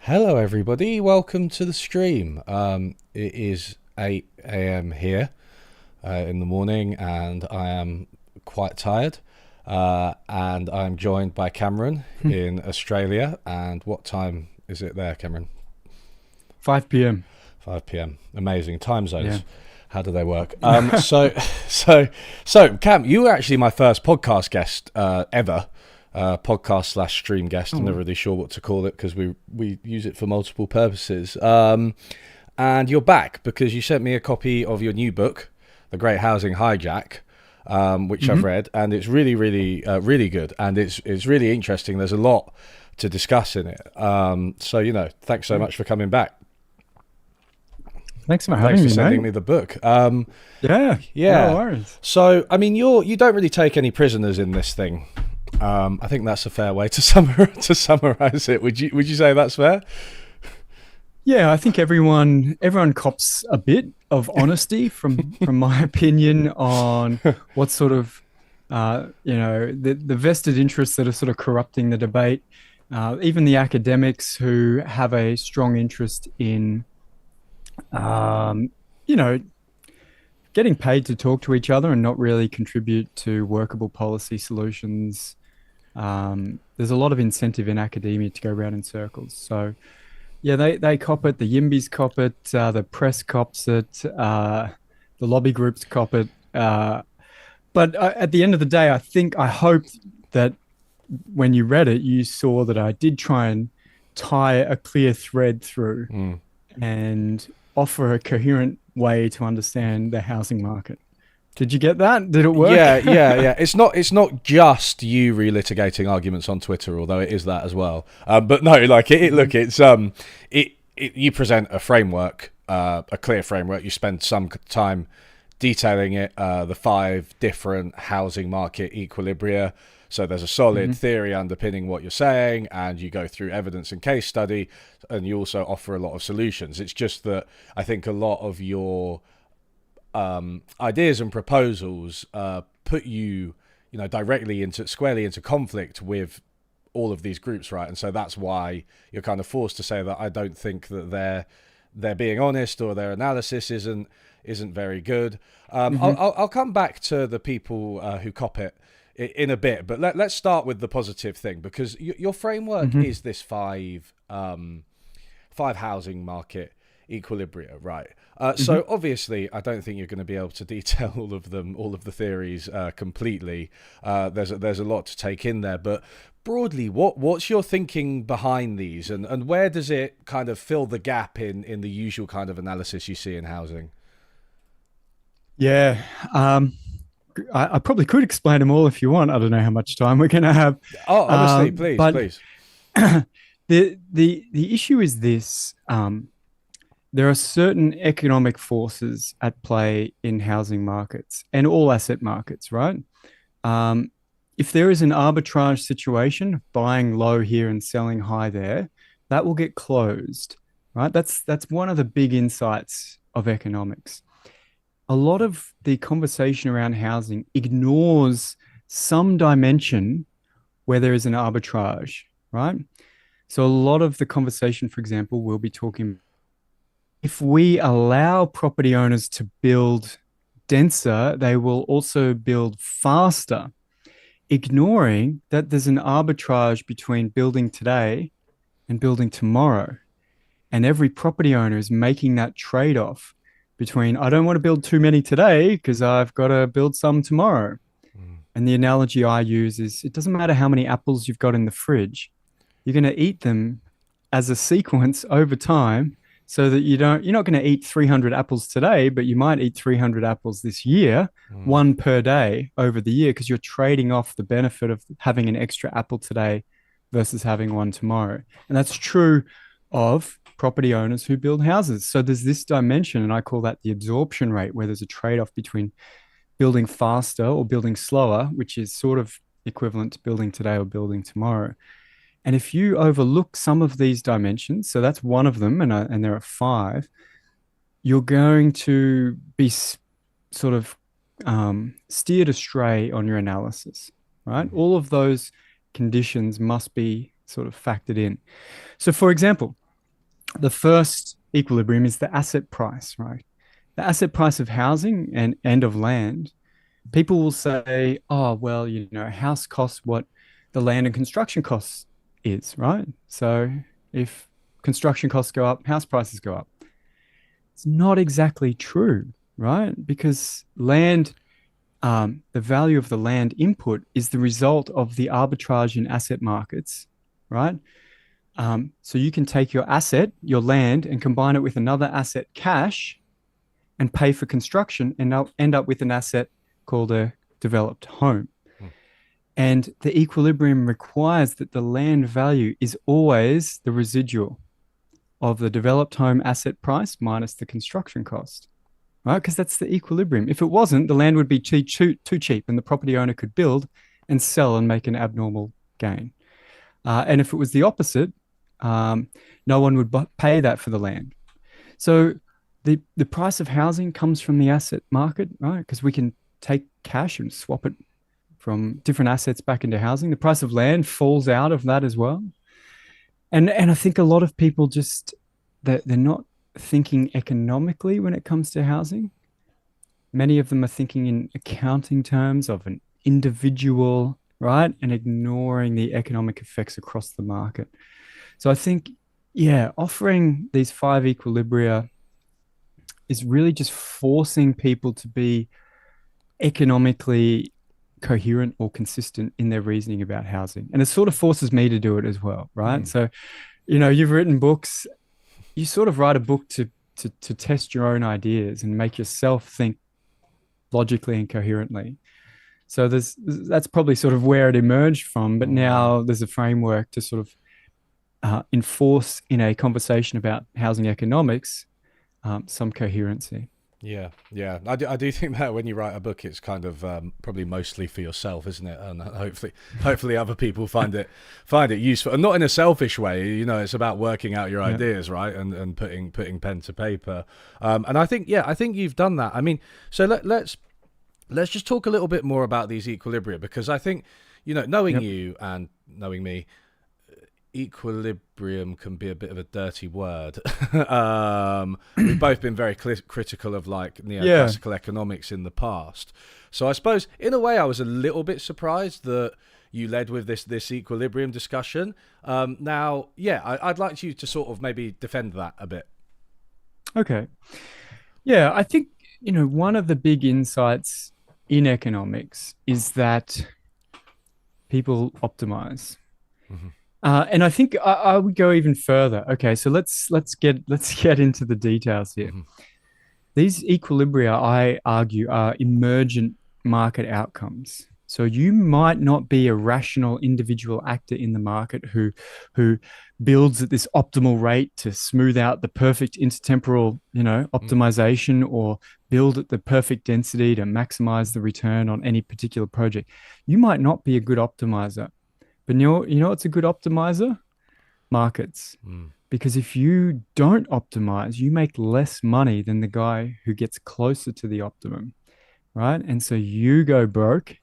Hello, everybody. Welcome to the stream. It is 8 a.m. here in the morning, and I am quite tired. And I'm joined by Cameron in Australia. And what time is it there, Cameron? 5 p.m. 5 p.m. Amazing time Yeah. zones. How do they work? So, Cam, you were actually my first podcast guest ever. Podcast slash stream guest. I'm Oh, never really sure what to call it because we use it for multiple purposes. And you're back because you sent me a copy of your new book, The Great Housing Hijack, which I've read, and it's really good, and it's really interesting. There's a lot to discuss in it. So thanks so much for coming back. thanks for And thanks having for me, sending mate. me the book. Yeah, no Yeah. worries. So, I mean, you don't really take any prisoners in this thing. I think that's a fair way to summarize it. Would you say that's fair? Yeah, I think everyone cops a bit of honesty from my opinion on what sort of the vested interests that are sort of corrupting the debate. Even the academics who have a strong interest in um, you know getting paid to talk to each other and not really contribute to workable policy solutions. There's a lot of incentive in academia to go around in circles. So yeah, they cop it. The Yimbys cop it. The press cops it. The lobby groups cop it. But at the end of the day, I hope that when you read it, you saw that I did try and tie a clear thread through Mm. and offer a coherent way to understand the housing market. Did you get that? Did it work? Yeah. It's not just you relitigating arguments on Twitter, although it is that as well. But no, like look, you present a framework, a clear framework. You spend some time detailing it, the five different housing market equilibria. So there's a solid theory underpinning what you're saying, and you go through evidence and case study, and you also offer a lot of solutions. It's just that I think a lot of your ideas and proposals put you directly into squarely into conflict with all of these groups, right? And so that's why you're kind of forced to say that I don't think that they're being honest or their analysis isn't very good. Hmm. I'll come back to the people who cop it in a bit, but let's start with the positive thing because your framework Hmm. is this five housing market equilibria, right? So Hmm. obviously, I don't think you're going to be able to detail all of them, all of the theories completely. There's a lot to take in there, but broadly, what's your thinking behind these, and where does it kind of fill the gap in the usual kind of analysis you see in housing? Yeah. Um, I probably could explain them all if you want. I don't know how much time we're going to have. Oh, honestly, please, But please. the issue is this. There are certain economic forces at play in housing markets and all asset markets, right? Um, if there is an arbitrage situation, buying low here and selling high there, that will get closed, right? That's one of the big insights of economics. A lot of the conversation around housing ignores some dimension where there is an arbitrage, right? So a lot of the conversation, for example, will be talking if we allow property owners to build denser, they will also build faster, ignoring that there's an arbitrage between building today and building tomorrow. And every property owner is making that trade off between, I don't want to build too many today because I've got to build some tomorrow. Mm. And the analogy I use is it doesn't matter how many apples you've got in the fridge, you're going to eat them as a sequence over time so that you're not going to eat 300 apples today, but you might eat 300 apples this year, Mm. one per day over the year, because you're trading off the benefit of having an extra apple today versus having one tomorrow. And that's true of property owners who build houses. So there's this dimension, and I call that the absorption rate, where there's a trade off between building faster or building slower, which is sort of equivalent to building today or building tomorrow. And if you overlook some of these dimensions, so that's one of them, and there are five, you're going to be sort of steered astray on your analysis, right? All of those conditions must be sort of factored in. So, for example, The first equilibrium is the asset price, right? The asset price of housing and of land. People will say, oh, well, a house costs what the land and construction costs is, right? So if construction costs go up, house prices go up. It's not exactly true, right? Because the value of the land input is the result of the arbitrage in asset markets, right? So you can take your asset, your land, and combine it with another asset, cash, and pay for construction, and end up with an asset called a developed home. Hmm. And the equilibrium requires that the land value is always the residual of the developed home asset price minus the construction cost, right? Because that's the equilibrium. If it wasn't, the land would be too cheap and the property owner could build and sell and make an abnormal gain. And if it was the opposite, um, no one would pay that for the land. So the price of housing comes from the asset market, right? Because we can take cash and swap it from different assets back into housing. The price of land falls out of that as well. And I think a lot of people just they're not thinking economically when it comes to housing. Many of them are thinking in accounting terms of an individual, right? And ignoring the economic effects across the market. So I think, yeah, offering these five equilibria is really just forcing people to be economically coherent or consistent in their reasoning about housing. And it sort of forces me to do it as well, right? Hmm. So, you've written books, you sort of write a book to test your own ideas and make yourself think logically and coherently. So that's probably sort of where it emerged from. But Mm. now there's a framework to sort of enforce in a conversation about housing economics some coherency. Yeah, yeah. I do think that when you write a book, it's kind of probably mostly for yourself, isn't it? And hopefully other people find it useful, and not in a selfish way. It's about working out your Yeah. ideas, right, and putting pen to paper. And I think you've done that. I mean, so let's just talk a little bit more about these equilibria, because I think, knowing Yep. you and knowing me, equilibrium can be a bit of a dirty word. We've both been very critical of like Yeah. neoclassical economics in the past. So I suppose in a way I was a little bit surprised that you led with this equilibrium discussion. Now, yeah, I'd like you to sort of maybe defend that a bit. Okay. Yeah, I think, one of the big insights in economics is that people optimize. Hmm. And I think I would go even further. Okay, so let's get into the details here. Hmm. These equilibria, I argue, are emergent market outcomes. So you might not be a rational individual actor in the market who builds at this optimal rate to smooth out the perfect intertemporal, optimization, or build at the perfect density to maximize the return on any particular project. You might not be a good optimizer, but what's a good optimizer? Markets. Mm. Because if you don't optimize, you make less money than the guy who gets closer to the optimum, right? And so you go broke.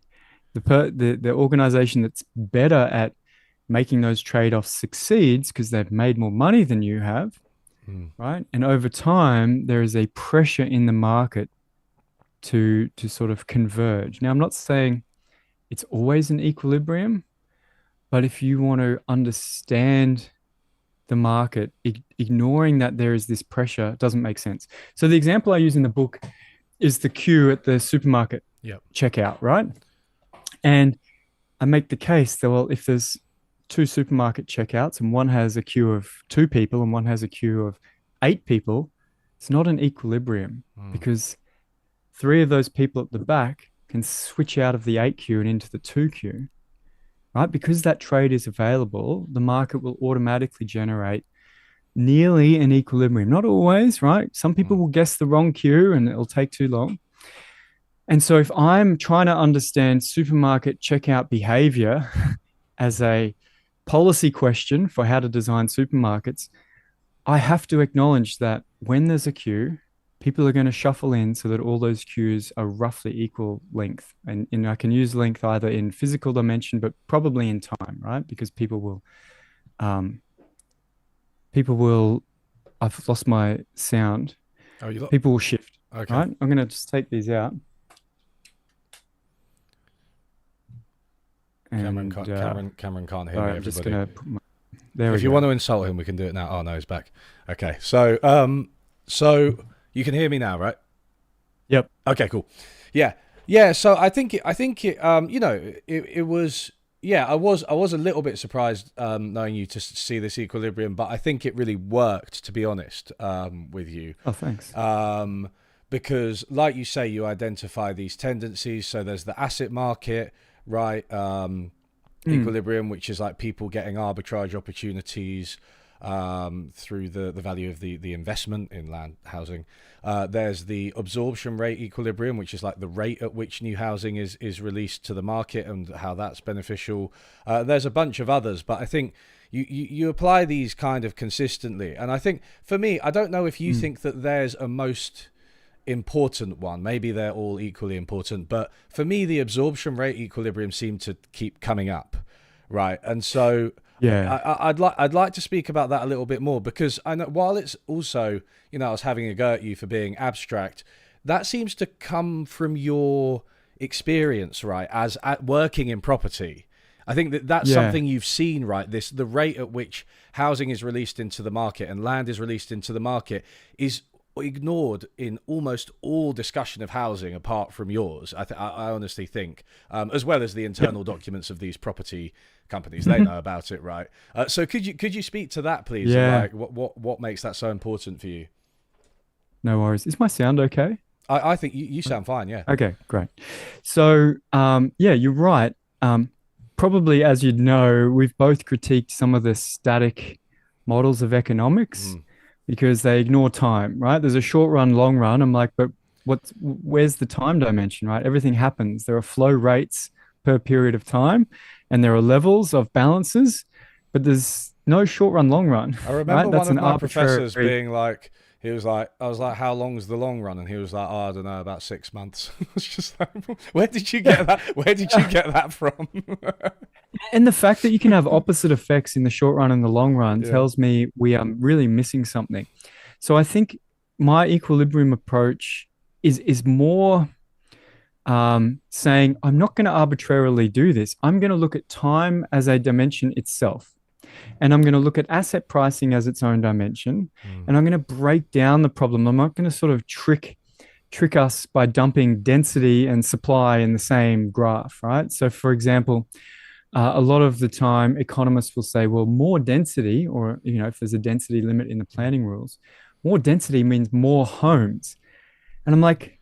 The organization that's better at making those trade-offs succeeds because they've made more money than you have, Mm. right? And over time, there is a pressure in the market to sort of converge. Now, I'm not saying it's always an equilibrium, but if you want to understand the market, ignoring that there is this pressure doesn't make sense. So the example I use in the book is the queue at the supermarket Yep. checkout, right? And I make the case that, well, if there's two supermarket checkouts and one has a queue of two people and one has a queue of eight people, it's not an equilibrium Mm. because three of those people at the back can switch out of the eight queue and into the two queue, right? Because that trade is available, the market will automatically generate nearly an equilibrium. Not always, right? Some people Mm. will guess the wrong queue and it'll take too long. And so if I'm trying to understand supermarket checkout behavior as a policy question for how to design supermarkets, I have to acknowledge that when there's a queue, people are going to shuffle in so that all those queues are roughly equal length. And I can use length either in physical dimension, but probably in time, right? Because um, people will I've lost my sound. Oh, you look People will shift, okay. right? I'm going to just take these out. Cameron And can't, Cameron can't hear me. sorry, I'm just Everybody. going to put my, there we If you want go. to insult him, we can do it now. Oh no, he's back. Okay, so you can hear me now, right? Yep. Okay, cool. Yeah, yeah. So you know, it was. Yeah, I was a little bit surprised knowing you to see this equilibrium, but I think it really worked, to be honest, with you. Oh, thanks. Um, because, like you say, you identify these tendencies. So there's the asset market, right? Mm. Equilibrium, which is like people getting arbitrage opportunities through the value of the investment in land housing. There's the absorption rate equilibrium, which is like the rate at which new housing is released to the market and how that's beneficial. There's a bunch of others, but I think you apply these kind of consistently. And I think for me, I don't know if you Mm. think that there's a most important one. Maybe they're all equally important, but for me, the absorption rate equilibrium seemed to keep coming up, right? And so Yeah. I'd like to speak about that a little bit more because I know while it's also I was having a go at you for being abstract, that seems to come from your experience, right? As at working in property. I think that that's Yeah. something you've seen, right? The rate at which housing is released into the market and land is released into the market is ignored in almost all discussion of housing apart from yours. I honestly think, as well as the Yep. internal documents of these property companies, they know about it, right? So could you speak to that, please, and Yeah. like what makes that so important for you? No worries. Is my sound okay? I think you sound fine, yeah. Okay, great. So, yeah, you're right. Probably, as you'd know, we've both critiqued some of the static models of economics Mm. because they ignore time, right? There's a short run, long run. I'm like, but where's the time dimension, right? Everything happens. There are flow rates per period of time, and there are levels of balances, but there's no short run, long run, I remember right? one That's of an my professors arbitrary. being like, he was like, I was like, how long's the long run? And he was like, oh, I don't know, about 6 months. It's just like, where did you get that? Where did you get that from? And the fact that you can have opposite effects in the short run and the long run Yeah. tells me we are really missing something. So I think my equilibrium approach is more saying I'm not going to arbitrarily do this. I'm going to look at time as a dimension itself, and I'm going to look at asset pricing as its own dimension, Mm. and I'm going to break down the problem. I'm not going to sort of trick us by dumping density and supply in the same graph, right? So, for example, a lot of the time, economists will say, well, more density, or if there's a density limit in the planning rules, more density means more homes. And I'm like,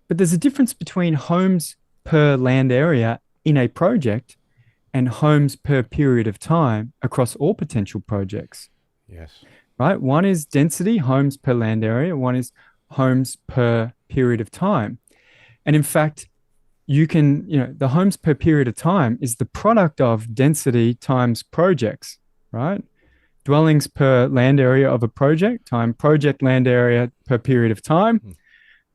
but there's a difference between homes per land area in a project and homes per period of time across all potential projects, Yes. right? One is density, homes per land area, one is homes per period of time. And in fact, the homes per period of time is the product of density times projects, right? Dwellings per land area of a project time project land area per period of time. Mm.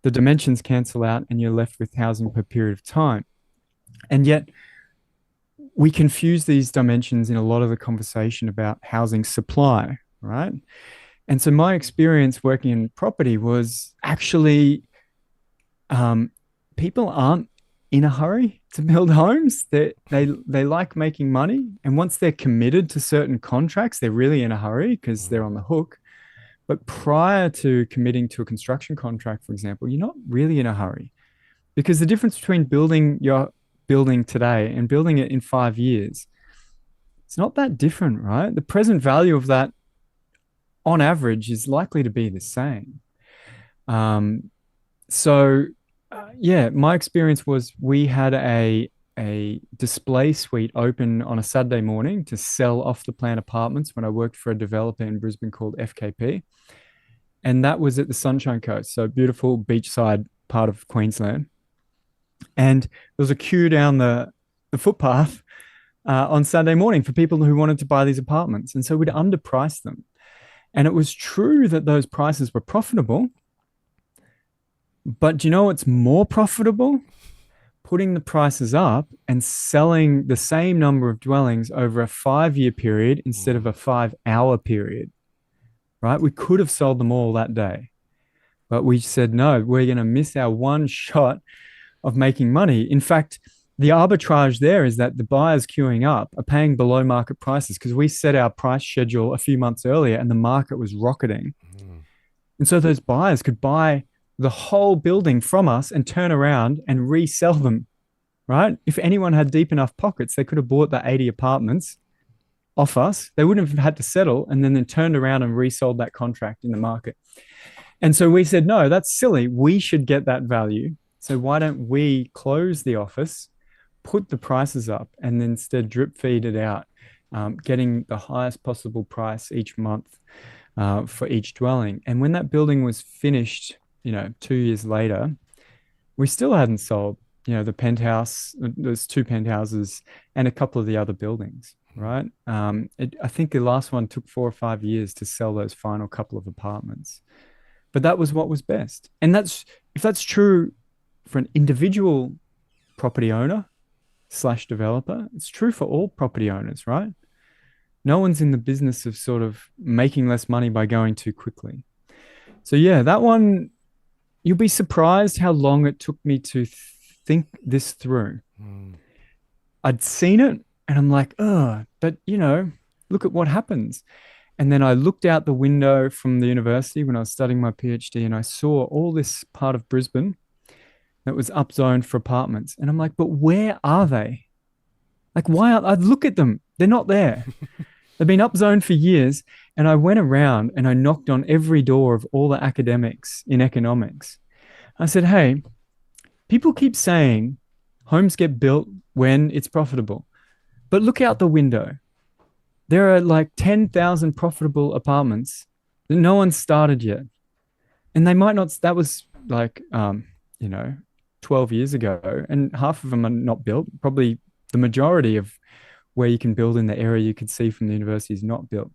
The dimensions cancel out and you're left with housing per period of time. And yet we confuse these dimensions in a lot of the conversation about housing supply, right? And so my experience working in property was actually um, people aren't in a hurry to build homes. They like making money, and once they're committed to certain contracts, they're really in a hurry because Mm. they're on the hook. But prior to committing to a construction contract, for example, you're not really in a hurry because the difference between building your building today and building it in 5 years, it's not that different, right? The present value of that on average is likely to be the same. Um, so yeah, my experience was we had a display suite open on a Saturday morning to sell off the plan apartments when I worked for a developer in Brisbane called FKP. And that was at the Sunshine Coast, so beautiful beachside part of Queensland. And there was a queue down the footpath on Saturday morning for people who wanted to buy these apartments. And so we'd underprice them. And it was true that those prices were profitable. But do you know what's more profitable? Putting the prices up and selling the same number of dwellings over a 5 year period instead of Mm. a 5 hour period, right? We could have sold them all that day, but we said, no, we're going to miss our one shot of making money. In fact, the arbitrage there is that the buyers queuing up are paying below market prices because we set our price schedule a few months earlier and the market was rocketing. And so those buyers could buy the whole building from us and turn around and resell them, right? If anyone had deep enough pockets, they could have bought the 80 apartments off us. They wouldn't have had to settle and then turned around and resold that contract in the market. And so we said, no, that's silly. We should get that value. So why don't we close the office, put the prices up, and then instead drip feed it out, getting the highest possible price each month for each dwelling. And when that building was finished, 2 years later, we still hadn't sold, the penthouse, there's two penthouses and a couple of the other buildings, right? I think the last one took 4 or 5 years to sell those final couple of apartments. But that was what was best. And if that's true for an individual property owner / developer, it's true for all property owners, right? No one's in the business of sort of making less money by going too quickly. So yeah, that one, you'll be surprised how long it took me to think this through. I'd seen it and I'm like, oh, but look at what happens. And then I looked out the window from the university when I was studying my PhD and I saw all this part of Brisbane that was upzoned for apartments. And I'm like, but where are they? Like, I'd look at them. They're not there. They've been upzoned for years. And I went around and I knocked on every door of all the academics in economics. I said, hey, people keep saying homes get built when it's profitable. But look out the window. There are like 10,000 profitable apartments that no one's started yet. And they might not, that was like, 12 years ago, and half of them are not built. Probably the majority of where you can build in the area you could see from the university is not built.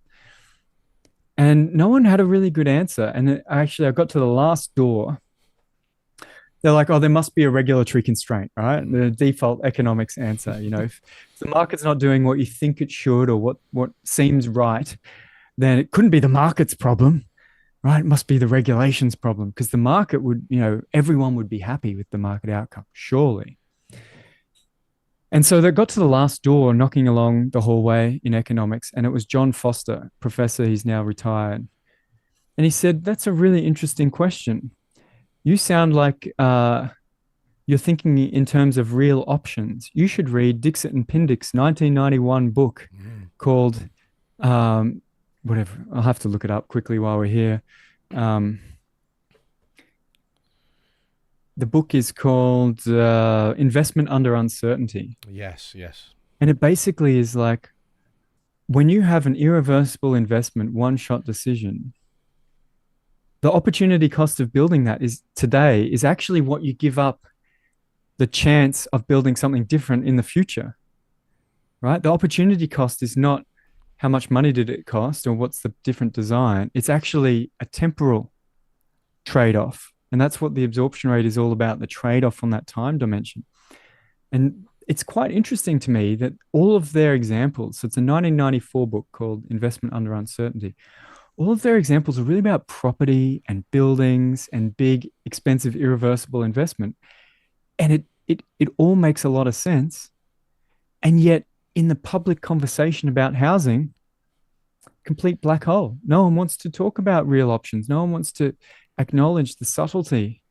And no one had a really good answer. And I got to the last door. They're like, oh, there must be a regulatory constraint, right? The default economics answer, if the market's not doing what you think it should or what seems right, then it couldn't be the market's problem, right? It must be the regulations problem because the market would, everyone would be happy with the market outcome, surely. And so they got to the last door knocking along the hallway in economics, and it was John Foster, professor, he's now retired. And he said, that's a really interesting question. You sound like you're thinking in terms of real options. You should read Dixit and Pindick's 1991 book called, whatever, I'll have to look it up quickly while we're here. The book is called Investment Under Uncertainty. Yes. And it basically is like, when you have an irreversible investment, one-shot decision, the opportunity cost of building that is actually what you give up the chance of building something different in the future, right? The opportunity cost is not how much money did it cost or what's the different design. It's actually a temporal trade-off. And that's what the absorption rate is all about, the trade-off on that time dimension. And it's quite interesting to me that all of their examples, so it's a 1994 book called Investment Under Uncertainty, all of their examples are really about property and buildings and big, expensive, irreversible investment. And it all makes a lot of sense. And yet, in the public conversation about housing, complete black hole. No one wants to talk about real options. No one wants to acknowledge the subtlety,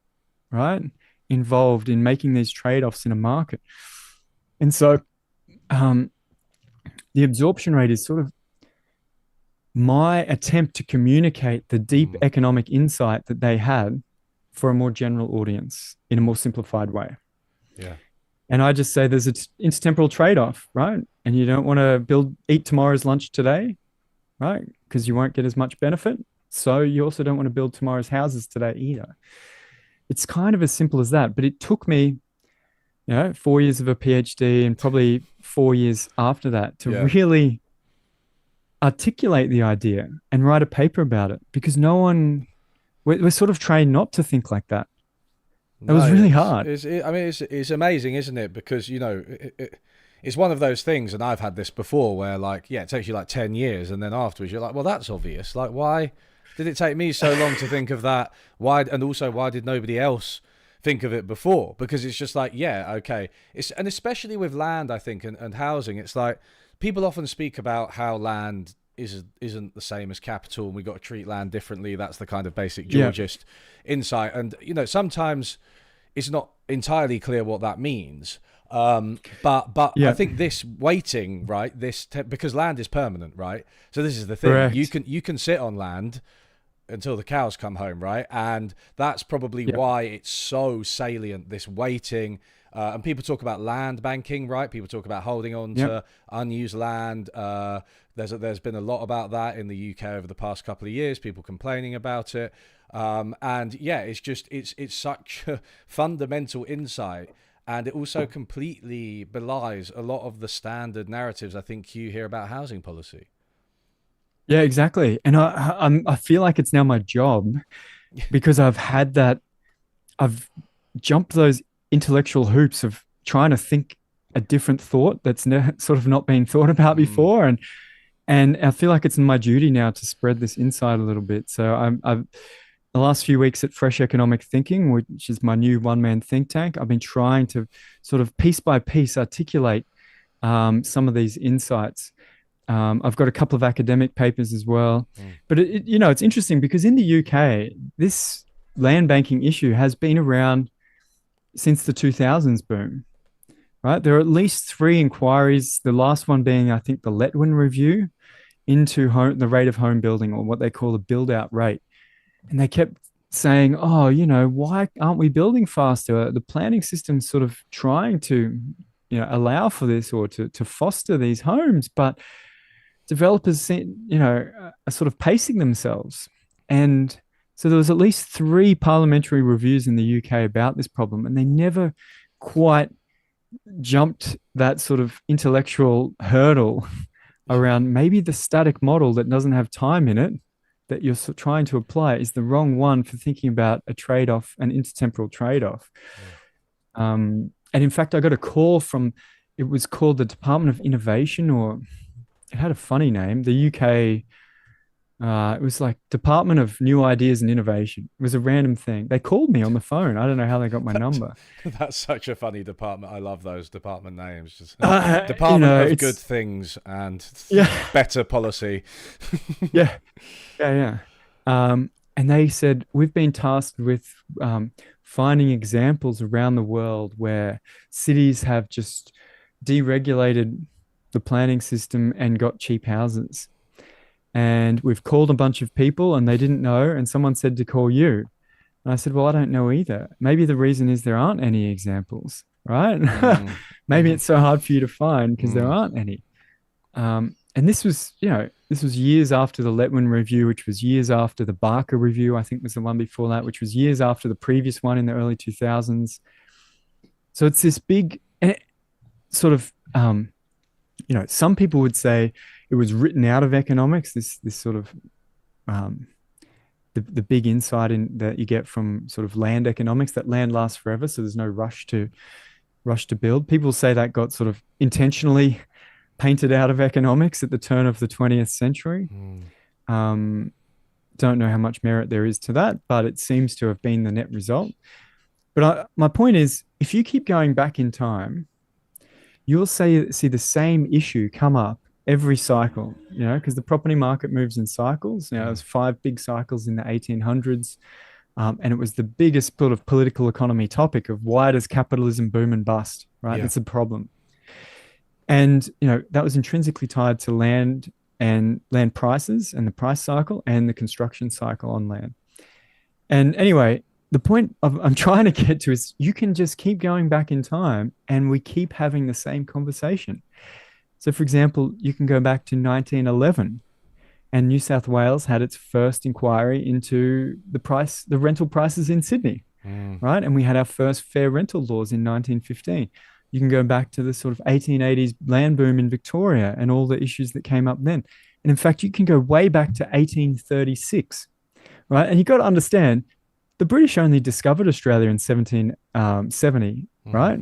right, involved in making these trade-offs in a market. And so the absorption rate is sort of my attempt to communicate the deep economic insight that they had for a more general audience in a more simplified way. Yeah. And I just say there's an intertemporal trade-off, right? And you don't want to eat tomorrow's lunch today, right? Because you won't get as much benefit. So you also don't want to build tomorrow's houses today either. It's kind of as simple as that. But it took me, 4 years of a PhD and probably 4 years after that to really articulate the idea and write a paper about it, because we're sort of trained not to think like that. It was really hard. It's amazing, isn't it? Because, it's one of those things, and I've had this before, where it takes you 10 years, and then afterwards you're like, well, that's obvious. Like, why did it take me so long to think of that? Why, and also why did nobody else think of it before? Because it's just like, yeah, okay. And especially with land, I think, and housing, it's like people often speak about how land isn't the same as capital, and we've got to treat land differently. That's the kind of basic Georgist insight. And, sometimes it's not entirely clear what that means. But I think this waiting, right, because land is permanent, right? So this is the thing. Correct. You can sit on land until the cows come home, right? And that's probably why it's so salient, this waiting. And people talk about land banking, right? People talk about holding on to unused land. There's been a lot about that in the UK over the past couple of years, people complaining about it. And yeah, it's such a fundamental insight. And it also completely belies a lot of the standard narratives I think you hear about housing policy. Yeah, exactly. And I feel like it's now my job because I've jumped those intellectual hoops of trying to think a different thought that's sort of not been thought about before. And I feel like it's my duty now to spread this insight a little bit. So I've the last few weeks at Fresh Economic Thinking, which is my new one-man think tank, I've been trying to sort of piece by piece articulate some of these insights. I've got a couple of academic papers as well. But, it's interesting because in the UK, this land banking issue has been around since the 2000s boom, right? There are at least 3 inquiries, the last one being, I think, the Letwin Review into the rate of home building, or what they call the build-out rate. And they kept saying, oh, why aren't we building faster? The planning system's sort of trying to, allow for this, or to foster these homes, but developers, are sort of pacing themselves. And so there was at least 3 parliamentary reviews in the UK about this problem, and they never quite jumped that sort of intellectual hurdle around maybe the static model that doesn't have time in it that you're trying to apply is the wrong one for thinking about a trade-off, an intertemporal trade-off. And in fact, I got a call from, it was called the Department of Innovation, or it had a funny name, the UK, it was like Department of New Ideas and Innovation. It was a random thing. They called me on the phone. I don't know how they got my number. That's such a funny department. I love those department names. Just Department of Good Things and Better Policy. Yeah. And they said, we've been tasked with finding examples around the world where cities have just deregulated the planning system and got cheap houses. And we've called a bunch of people and they didn't know. And someone said to call you. And I said, well, I don't know either. Maybe the reason is there aren't any examples, right? Maybe it's so hard for you to find because there aren't any. And this was years after the Letwin Review, which was years after the Barker Review, I think was the one before that, which was years after the previous one in the early 2000s. So it's this big sort of, some people would say it was written out of economics, this sort of the big insight that you get from sort of land economics, that land lasts forever, so there's no rush to build. People say that got sort of intentionally painted out of economics at the turn of the 20th century. Don't know how much merit there is to that, but it seems to have been the net result. But my point is, if you keep going back in time, you'll see the same issue come up every cycle, because the property market moves in cycles. There's 5 big cycles in the 1800s. And it was the biggest sort of political economy topic of why does capitalism boom and bust, right? It's a problem. And, that was intrinsically tied to land and land prices and the price cycle and the construction cycle on land. And anyway, the point I'm trying to get to is you can just keep going back in time and we keep having the same conversation. So, for example, you can go back to 1911 and New South Wales had its first inquiry into the rental prices in Sydney, right? And we had our first fair rental laws in 1915. You can go back to the sort of 1880s land boom in Victoria and all the issues that came up then. And in fact, you can go way back to 1836, right? And you've got to understand, the British only discovered Australia in 1770, right?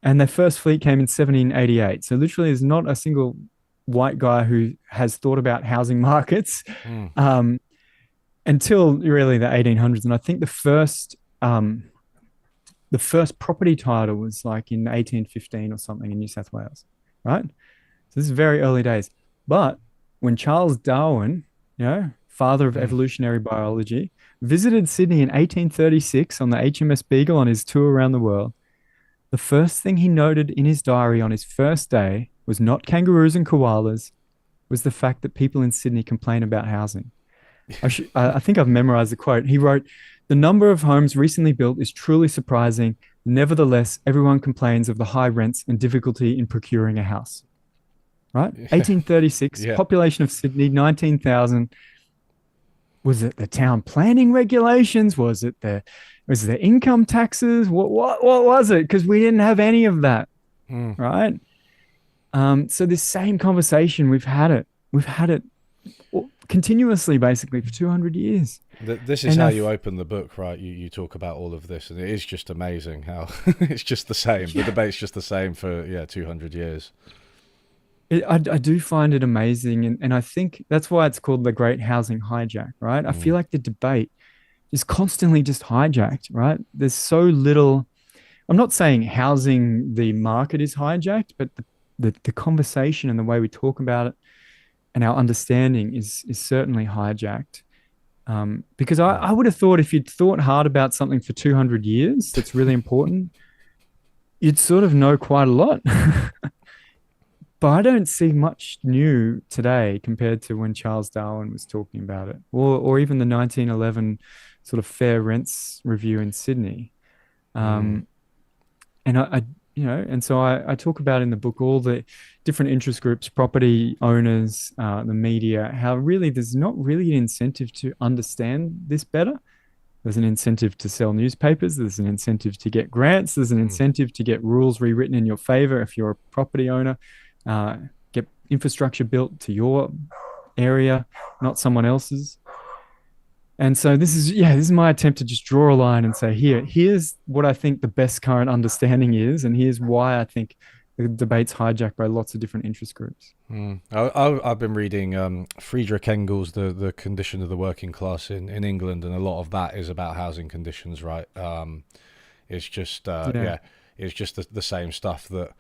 And their first fleet came in 1788. So literally there's not a single white guy who has thought about housing markets until really the 1800s. And I think the first property title was like in 1815 or something in New South Wales, right? So this is very early days. But when Charles Darwin, father of Mm. evolutionary biology, visited Sydney in 1836 on the HMS Beagle on his tour around the world, the first thing he noted in his diary on his first day was not kangaroos and koalas, was the fact that people in Sydney complain about housing. I think I've memorized the quote. He wrote, "The number of homes recently built is truly surprising. Nevertheless, everyone complains of the high rents and difficulty in procuring a house." Right? 1836, Yeah. population of Sydney, 19,000. Was it the town planning regulations? Was the income taxes? What was it? Because we didn't have any of that, Mm. right? So this same conversation, we've had it continuously, basically for 200 years. This is And how I, you open the book, right? You talk about all of this, and it is just amazing how it's just the same. The yeah, debate's just the same for 200 years. I do find it amazing, and I think that's why it's called the Great Housing Hijack, right? I feel Mm. like the debate is constantly just hijacked, right? There's so little. I'm not saying housing the market is hijacked, but the conversation and the way we talk about it and our understanding is certainly hijacked. Because I would have thought if you'd thought hard about something for 200 years that's really important, you'd sort of know quite a lot. But I don't see much new today compared to when Charles Darwin was talking about it, or even the 1911 sort of fair rents review in Sydney. Mm. Um, and and so I talk about in the book all the different interest groups, property owners, the media, how really there's not really an incentive to understand this better. There's an incentive to sell newspapers. There's an incentive to get grants. There's an Mm. incentive to get rules rewritten in your favor if you're a property owner. Get infrastructure built to your area, not someone else's. And so this is my attempt to just draw a line and say, here's what I think the best current understanding is, and here's why I think the debate's hijacked by lots of different interest groups. Mm. I've been reading Friedrich Engels, the condition of the working class in England, and a lot of that is about housing conditions, right? It's just Yeah. it's just the same stuff that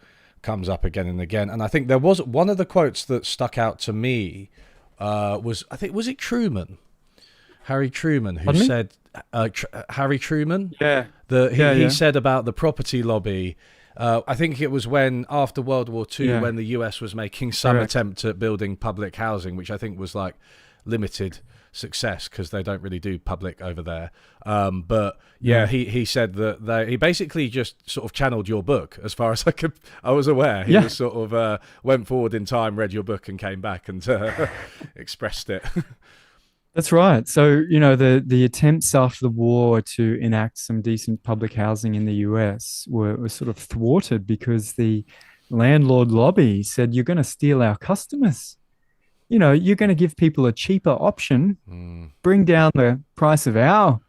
comes up again and again. And I think there was one of the quotes that stuck out to me was it Truman, Harry Truman, who Pardon me? said Harry Truman, Yeah. he Yeah. he Yeah. said about the property lobby. I think it was when after World War II, Yeah. when the US was making some Correct. attempt at building public housing, which I think was like limited success because they don't really do public over there. But yeah, No. he said that he basically just sort of channeled your book as far as I was aware. He Yeah. was sort of went forward in time, read your book, and came back and expressed it. That's right. So, the attempts after the war to enact some decent public housing in the US were sort of thwarted because the landlord lobby said, you're going to steal our customers. You're going to give people a cheaper option, Mm, bring down the price of our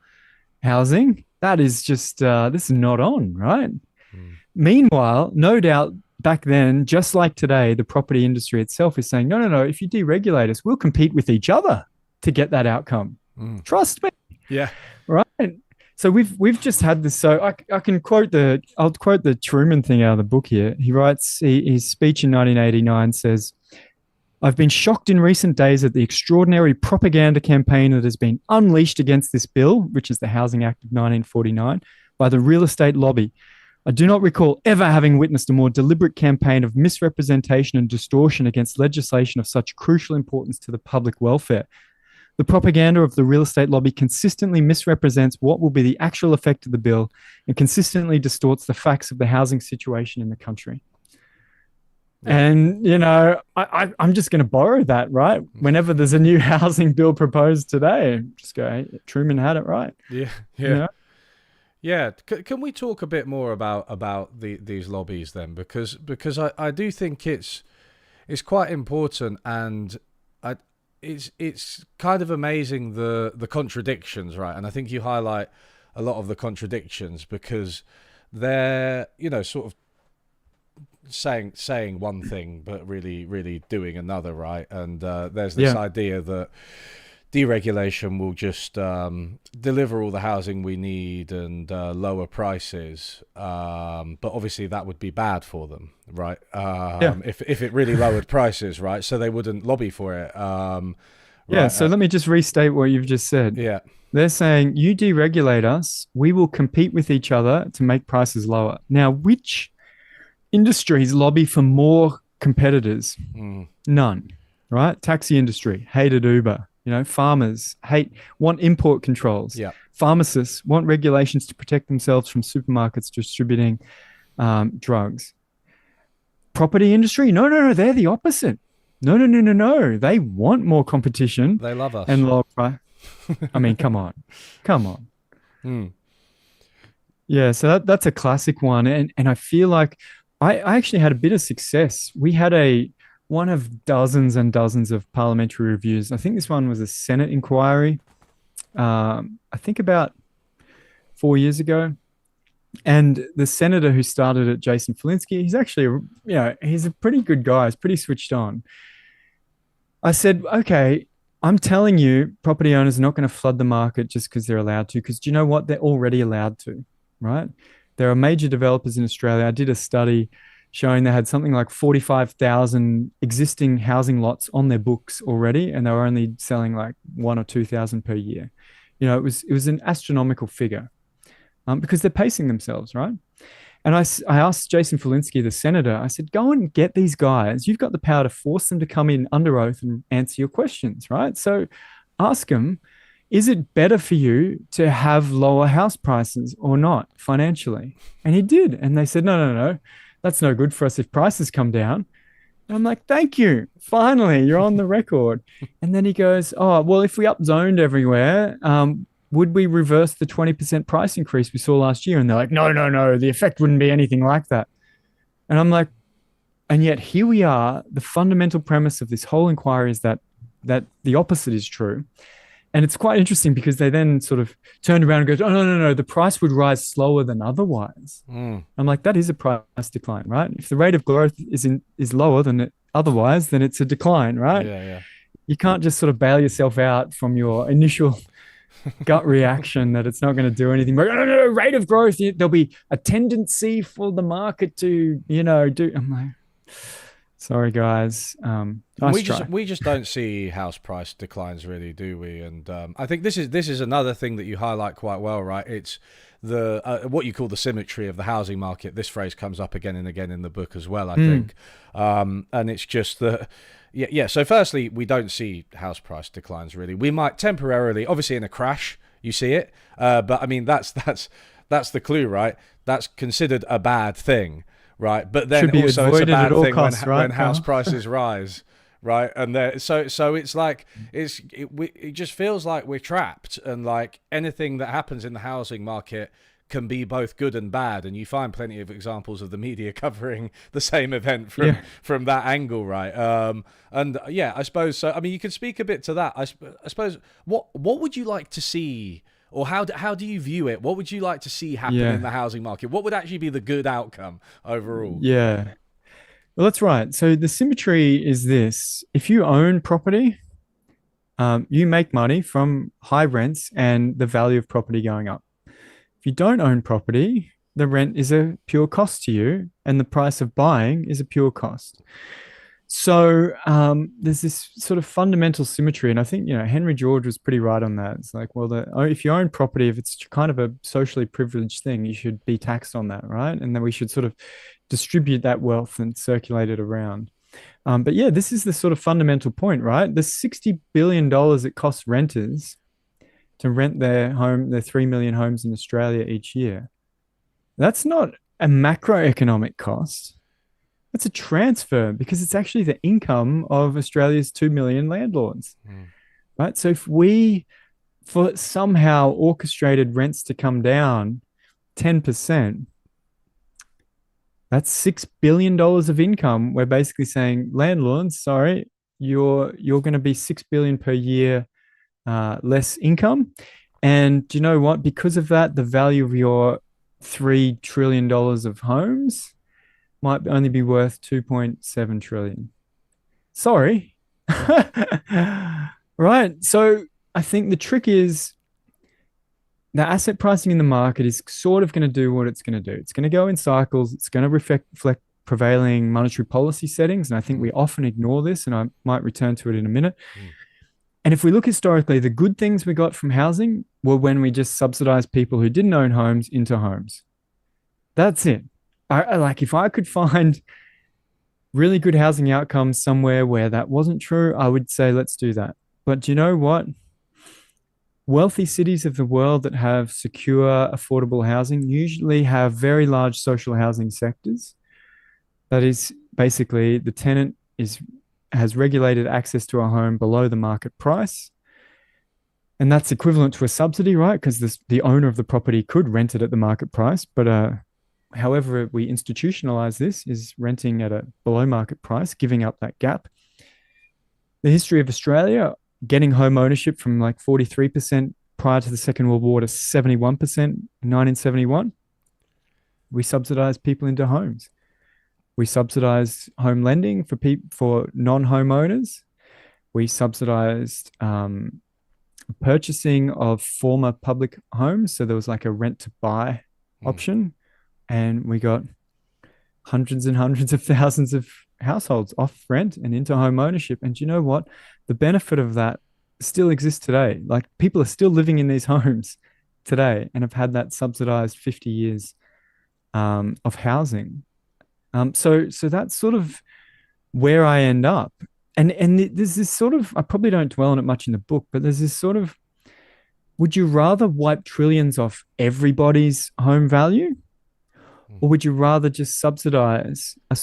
housing. That is just, this is not on, right? mm, Meanwhile, no doubt back then, just like today, the property industry itself is saying, no, no, no, if you deregulate us, we'll compete with each other to get that outcome. mm. Trust me, Yeah. right? So we've just had this. So I'll quote the Truman thing out of the book here. He writes his speech in 1989 says, "I've been shocked in recent days at the extraordinary propaganda campaign that has been unleashed against this bill, which is the Housing Act of 1949, by the real estate lobby. I do not recall ever having witnessed a more deliberate campaign of misrepresentation and distortion against legislation of such crucial importance to the public welfare. The propaganda of the real estate lobby consistently misrepresents what will be the actual effect of the bill and consistently distorts the facts of the housing situation in the country." Yeah. And, I'm just going to borrow that, right? Whenever there's a new housing bill proposed today, just go, hey, Truman had it right. Yeah. You Yeah. know? Yeah, can we talk a bit more about these lobbies then? Because I do think it's quite important, and it's kind of amazing the contradictions, right? And I think you highlight a lot of the contradictions because they're sort of saying one thing but really doing another, right? And there's this Yeah. idea that deregulation will just deliver all the housing we need and lower prices. But obviously that would be bad for them, right? Yeah. If it really lowered prices, right? So they wouldn't lobby for it. Yeah. Right. So let me just restate what you've just said. Yeah. They're saying you deregulate us, we will compete with each other to make prices lower. Now, which industries lobby for more competitors? Mm. None, right? Taxi industry hated Uber. Farmers want import controls. Yeah. Pharmacists want regulations to protect themselves from supermarkets distributing drugs. Property industry, no, no, no, they're the opposite. No, no, no, no, no. They want more competition They love us. and lower price. I mean, come on, come on. Mm. Yeah, so that's a classic one, and I feel like I actually had a bit of success. We had a one of dozens and dozens of parliamentary reviews. I think this one was a Senate inquiry. I think about 4 years ago, and the senator who started it, Jason Falinsky, he's actually he's a pretty good guy. He's pretty switched on. I said, okay, I'm telling you, property owners are not going to flood the market just because they're allowed to. Because do you know what? They're already allowed to, right? There are major developers in Australia. I did a study showing they had something like 45,000 existing housing lots on their books already, and they were only selling like 1 or 2,000 per year. It was an astronomical figure because they're pacing themselves, right? And I asked Jason Falinsky, the senator, I said, go and get these guys. You've got the power to force them to come in under oath and answer your questions, right? So ask them, is it better for you to have lower house prices or not financially? And he did. And they said, no, no, no, that's no good for us if prices come down. And I'm like, thank you. Finally, you're on the record. And then he goes, oh, well, if we upzoned everywhere, would we reverse the 20% price increase we saw last year? And they're like, no, no, no, the effect wouldn't be anything like that. And I'm like, and yet here we are. The fundamental premise of this whole inquiry is that the opposite is true. And it's quite interesting because they then sort of turned around and go, oh, no, no, no, the price would rise slower than otherwise. Mm. I'm like, that is a price decline, right? If the rate of growth is lower than it otherwise, then it's a decline, right? Yeah, yeah. You can't just sort of bail yourself out from your initial gut reaction that it's not going to do anything. But no, no, no, rate of growth, there'll be a tendency for the market to, do. I'm like, sorry, guys. Nice we just don't see house price declines, really, do we? And I think this is another thing that you highlight quite well, right? It's the what you call the symmetry of the housing market. This phrase comes up again and again in the book as well, I think. And it's just that. Yeah. So firstly, we don't see house price declines, really. We might temporarily, obviously in a crash, you see it. But I mean, that's the clue, right? That's considered a bad thing, right? But then also it's a bad thing when house prices rise, right? And so it's like it just feels like we're trapped, and like anything that happens in the housing market can be both good and bad, and you find plenty of examples of the media covering the same event from that angle, right? And yeah, I suppose so. I mean, you could speak a bit to that. I suppose what would you like to see, or how do you view it? What would you like to see happen in the housing market? What would actually be the good outcome overall? Yeah, well, that's right. So the symmetry is this: if you own property, you make money from high rents and the value of property going up. If you don't own property, the rent is a pure cost to you, and the price of buying is a pure cost. So there's this sort of fundamental symmetry, and I think Henry George was pretty right on that. It's like, well, if you own property, if it's kind of a socially privileged thing, you should be taxed on that, right? And then we should sort of distribute that wealth and circulate it around. But yeah, this is the sort of fundamental point, right? The $60 billion it costs renters to rent their 3 million homes in Australia each year. That's not a macroeconomic cost. That's a transfer because it's actually the income of Australia's 2 million landlords, right? So if we for somehow orchestrated rents to come down 10%, that's $6 billion of income. We're basically saying, landlords, sorry, you're going to be $6 billion per year less income. And do you know what? Because of that, the value of your $3 trillion of homes might only be worth 2.7 trillion. Sorry. Right. So I think the trick is the asset pricing in the market is sort of going to do what it's going to do. It's going to go in cycles. It's going to reflect prevailing monetary policy settings. And I think Mm, we often ignore this, and I might return to it in a minute. mm, And if we look historically, the good things we got from housing were when we just subsidized people who didn't own homes into homes. That's it. Like if I could find really good housing outcomes somewhere where that wasn't true, I would say let's do that. But do you know what? Wealthy cities of the world that have secure, affordable housing usually have very large social housing sectors. That is basically the tenant is has regulated access to a home below the market price. And that's equivalent to a subsidy, right? Because the owner of the property could rent it at the market price. But however we institutionalize this is renting at a below market price, giving up that gap. The history of Australia, getting home ownership from like 43% prior to the Second World War to 71% in 1971. We subsidized people into homes. We subsidized home lending for non-home owners. We subsidized purchasing of former public homes. So there was like a rent to buy mm, option. And we got hundreds and hundreds of thousands of households off rent and into home ownership. And do you know what? The benefit of that still exists today. Like people are still living in these homes today and have had that subsidized 50 years of housing. So that's sort of where I end up. And there's this sort of, I probably don't dwell on it much in the book, but there's this sort of, would you rather wipe trillions off everybody's home value, mm, or would you rather just subsidize a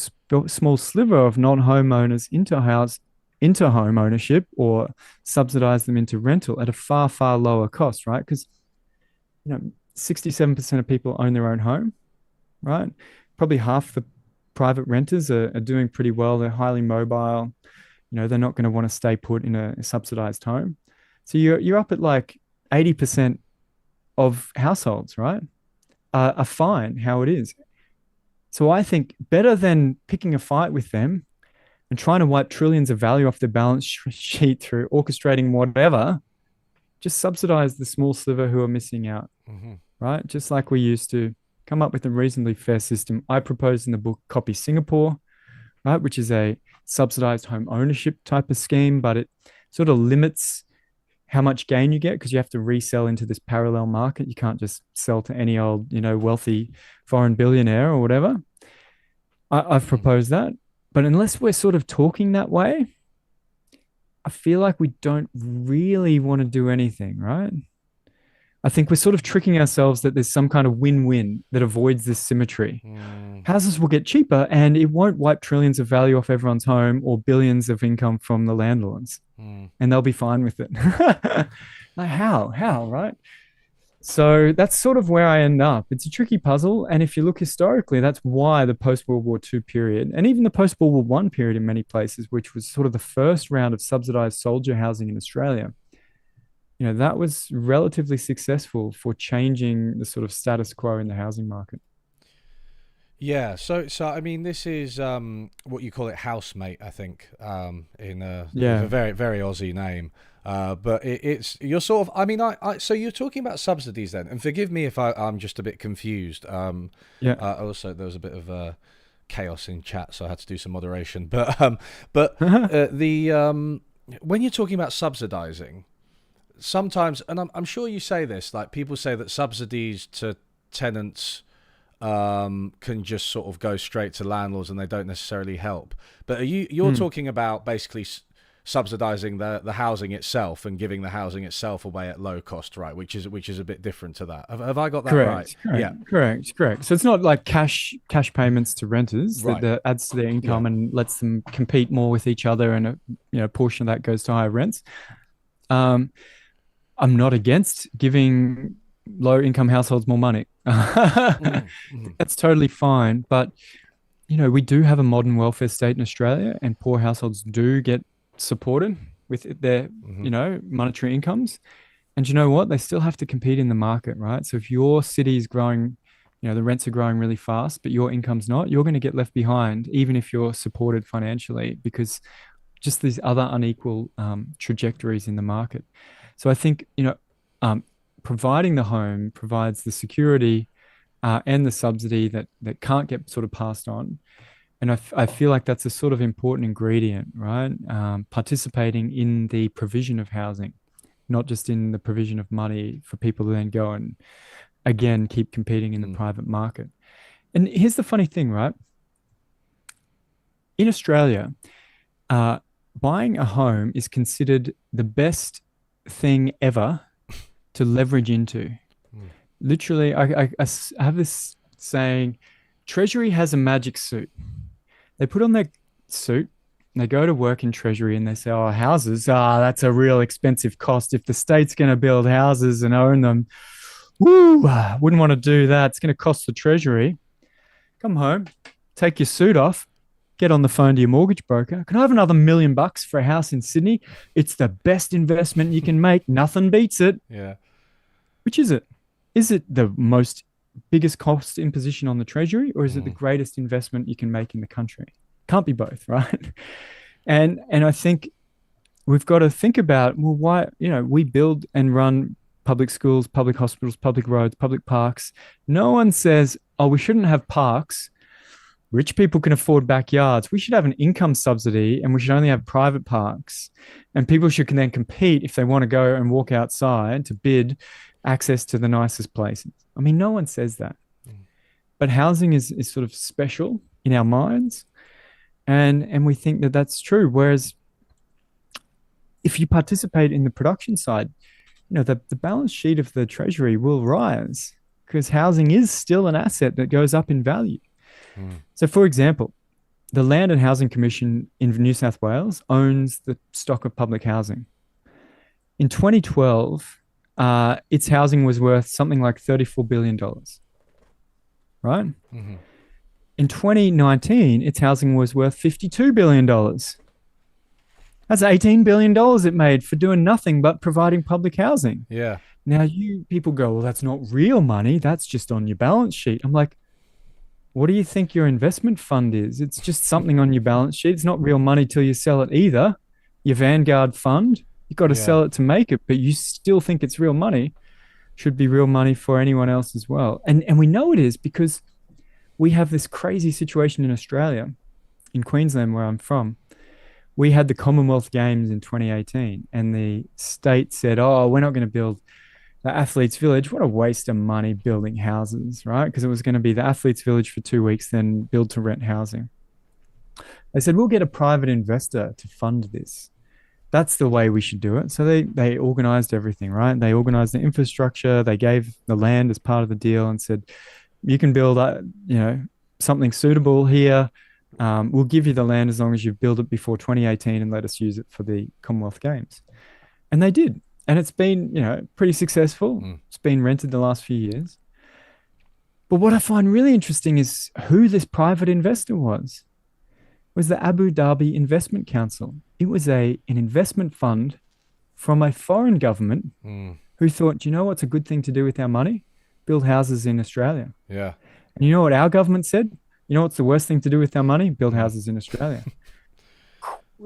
small sliver of non-homeowners into home ownership, or subsidize them into rental at a far, far lower cost, right? Because 67% of people own their own home, right? Probably half the private renters are doing pretty well. They're highly mobile. They're not going to want to stay put in a subsidized home. So you're up at like 80% of households, right? Are fine how it is. So I think better than picking a fight with them and trying to wipe trillions of value off their balance sheet through orchestrating whatever, just subsidize the small sliver who are missing out, mhm, right? Just like we used to come up with a reasonably fair system. I propose in the book Copy Singapore, right, which is a subsidized home ownership type of scheme, but it sort of limits how much gain you get because you have to resell into this parallel market. You can't just sell to any old, wealthy foreign billionaire or whatever. I've mm. proposed that. But unless we're sort of talking that way, I feel like we don't really want to do anything, right? I think we're sort of tricking ourselves that there's some kind of win-win that avoids this symmetry. Mm, Houses will get cheaper and it won't wipe trillions of value off everyone's home or billions of income from the landlords. mm. And they'll be fine with it. Like how, right? So that's sort of where I end up. It's a tricky puzzle. And if you look historically, that's why the post World War II period and even the post World War One period in many places, which was sort of the first round of subsidized soldier housing in Australia, that was relatively successful for changing the sort of status quo in the housing market. Yeah, so I mean, this is what you call it, housemate, I think, in a with a Yeah. very very Aussie name. But it's you're sort of, I mean, so you're talking about subsidies then, and forgive me if I'm just a bit confused. Yeah. Also, there was a bit of chaos in chat, so I had to do some moderation. But the when you're talking about subsidizing, sometimes, and I'm sure you say this, like people say that subsidies to tenants can just sort of go straight to landlords and they don't necessarily help. But you're Mm. talking about basically subsidizing the housing itself and giving the housing itself away at low cost, right? Which is a bit different to that. Have I got that right? Correct, Yeah. correct. So it's not like cash payments to renters Right. that adds to their Yeah. income and lets them compete more with each other, and a portion of that goes to higher rents. Um, I'm not against giving low income households more money. Mm, mm, That's totally fine, but we do have a modern welfare state in Australia, and poor households do get supported with their mm, monetary incomes. And you know what? They still have to compete in the market, right? So if your city is growing, the rents are growing really fast, but your income's not, you're going to get left behind, even if you're supported financially, because just these other unequal trajectories in the market. So I think, providing the home provides the security and the subsidy that can't get sort of passed on. And I feel like that's a sort of important ingredient, right? Participating in the provision of housing, not just in the provision of money for people to then go and again keep competing in the private market. And here's the funny thing, right? In Australia, uh, buying a home is considered the best thing ever to leverage into. Literally, I have this saying, Treasury has a magic suit. They put on their suit, and they go to work in Treasury and they say, oh, houses, that's a real expensive cost. If the state's going to build houses and own them, woo, wouldn't want to do that. It's going to cost the Treasury. Come home, take your suit off, get on the phone to your mortgage broker. Can I have another $1,000,000 for a house in Sydney? It's the best investment you can make. Nothing beats it. Yeah. Which is it? Is it the biggest cost imposition on the Treasury, or is it the greatest investment you can make in the country? Can't be both, right? And I think we've got to think about, well, why, we build and run public schools, public hospitals, public roads, public parks. No one says, oh, we shouldn't have parks. Rich people can afford backyards. We should have an income subsidy and we should only have private parks. And people can then compete if they want to go and walk outside to bid access to the nicest places. I mean, no one says that. But housing is sort of special in our minds. And we think that that's true. Whereas if you participate in the production side, the balance sheet of the Treasury will rise because housing is still an asset that goes up in value. So, for example, the Land and Housing Commission in New South Wales owns the stock of public housing. In 2012, its housing was worth something like $34 billion, right? Mm-hmm. In 2019, its housing was worth $52 billion. That's $18 billion it made for doing nothing but providing public housing. Yeah. Now, you people go, well, that's not real money. That's just on your balance sheet. I'm like, what do you think your investment fund is? It's just something on your balance sheet. It's not real money till you sell it either. Your Vanguard fund, you've got to sell it to make it, but you still think it's real money. Should be real money for anyone else as well. And we know it is because we have this crazy situation in Australia, in Queensland, where I'm from. We had the Commonwealth Games in 2018 and the state said, oh, we're not going to build the Athletes Village. What a waste of money building houses, right? Because it was going to be the Athletes Village for 2 weeks, then build to rent housing. They said, we'll get a private investor to fund this. That's the way we should do it. So they organized everything, right? They organized the infrastructure. They gave the land as part of the deal and said, you can build, something suitable here. We'll give you the land as long as you build it before 2018 and let us use it for the Commonwealth Games. And they did. And it's been, pretty successful. It's been rented the last few years. But what I find really interesting is who this private investor was. It was the Abu Dhabi Investment Council. It was an investment fund from a foreign government who thought, you know what's a good thing to do with our money? Build houses in Australia. Yeah. And you know what our government said? You know what's the worst thing to do with our money? Build houses in Australia.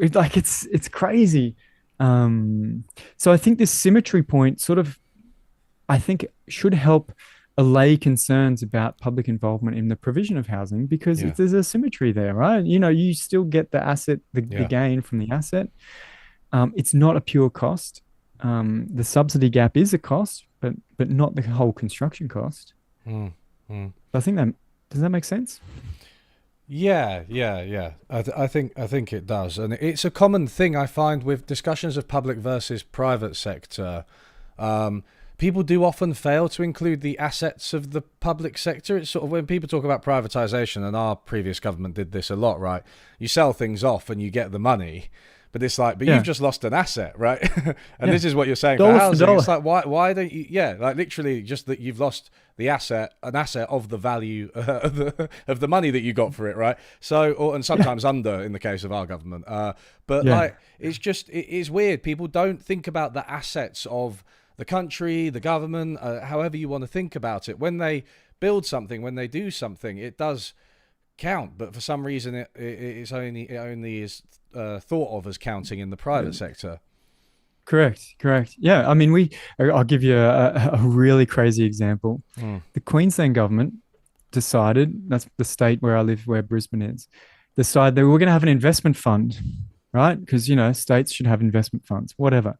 It's crazy. So I think this symmetry point should help allay concerns about public involvement in the provision of housing because if there's a symmetry there, right? You still get the asset, the gain from the asset. It's not a pure cost. The subsidy gap is a cost, but not the whole construction cost. I think does that make sense? Yeah. I think it does, and it's a common thing I find with discussions of public versus private sector. People do often fail to include the assets of the public sector. It's sort of when people talk about privatization, and our previous government did this a lot, right? You sell things off and you get the money, but it's like, you've just lost an asset, right? And this is what you're saying for housing. It's like, why don't you? Yeah, like literally just that you've lost an asset of the value of the money that you got for it, right? So, and sometimes under in the case of our government. But it is weird. People don't think about the assets of the country, the government, however you want to think about it. When they build something, when they do something, it does count. But for some reason, it only is thought of as counting in the private sector. Correct. Yeah, I mean, I'll give you a really crazy example. Mm, The Queensland government decided, that's the state where I live, where Brisbane is, decided that we're going to have an investment fund, right? Because, states should have investment funds, whatever.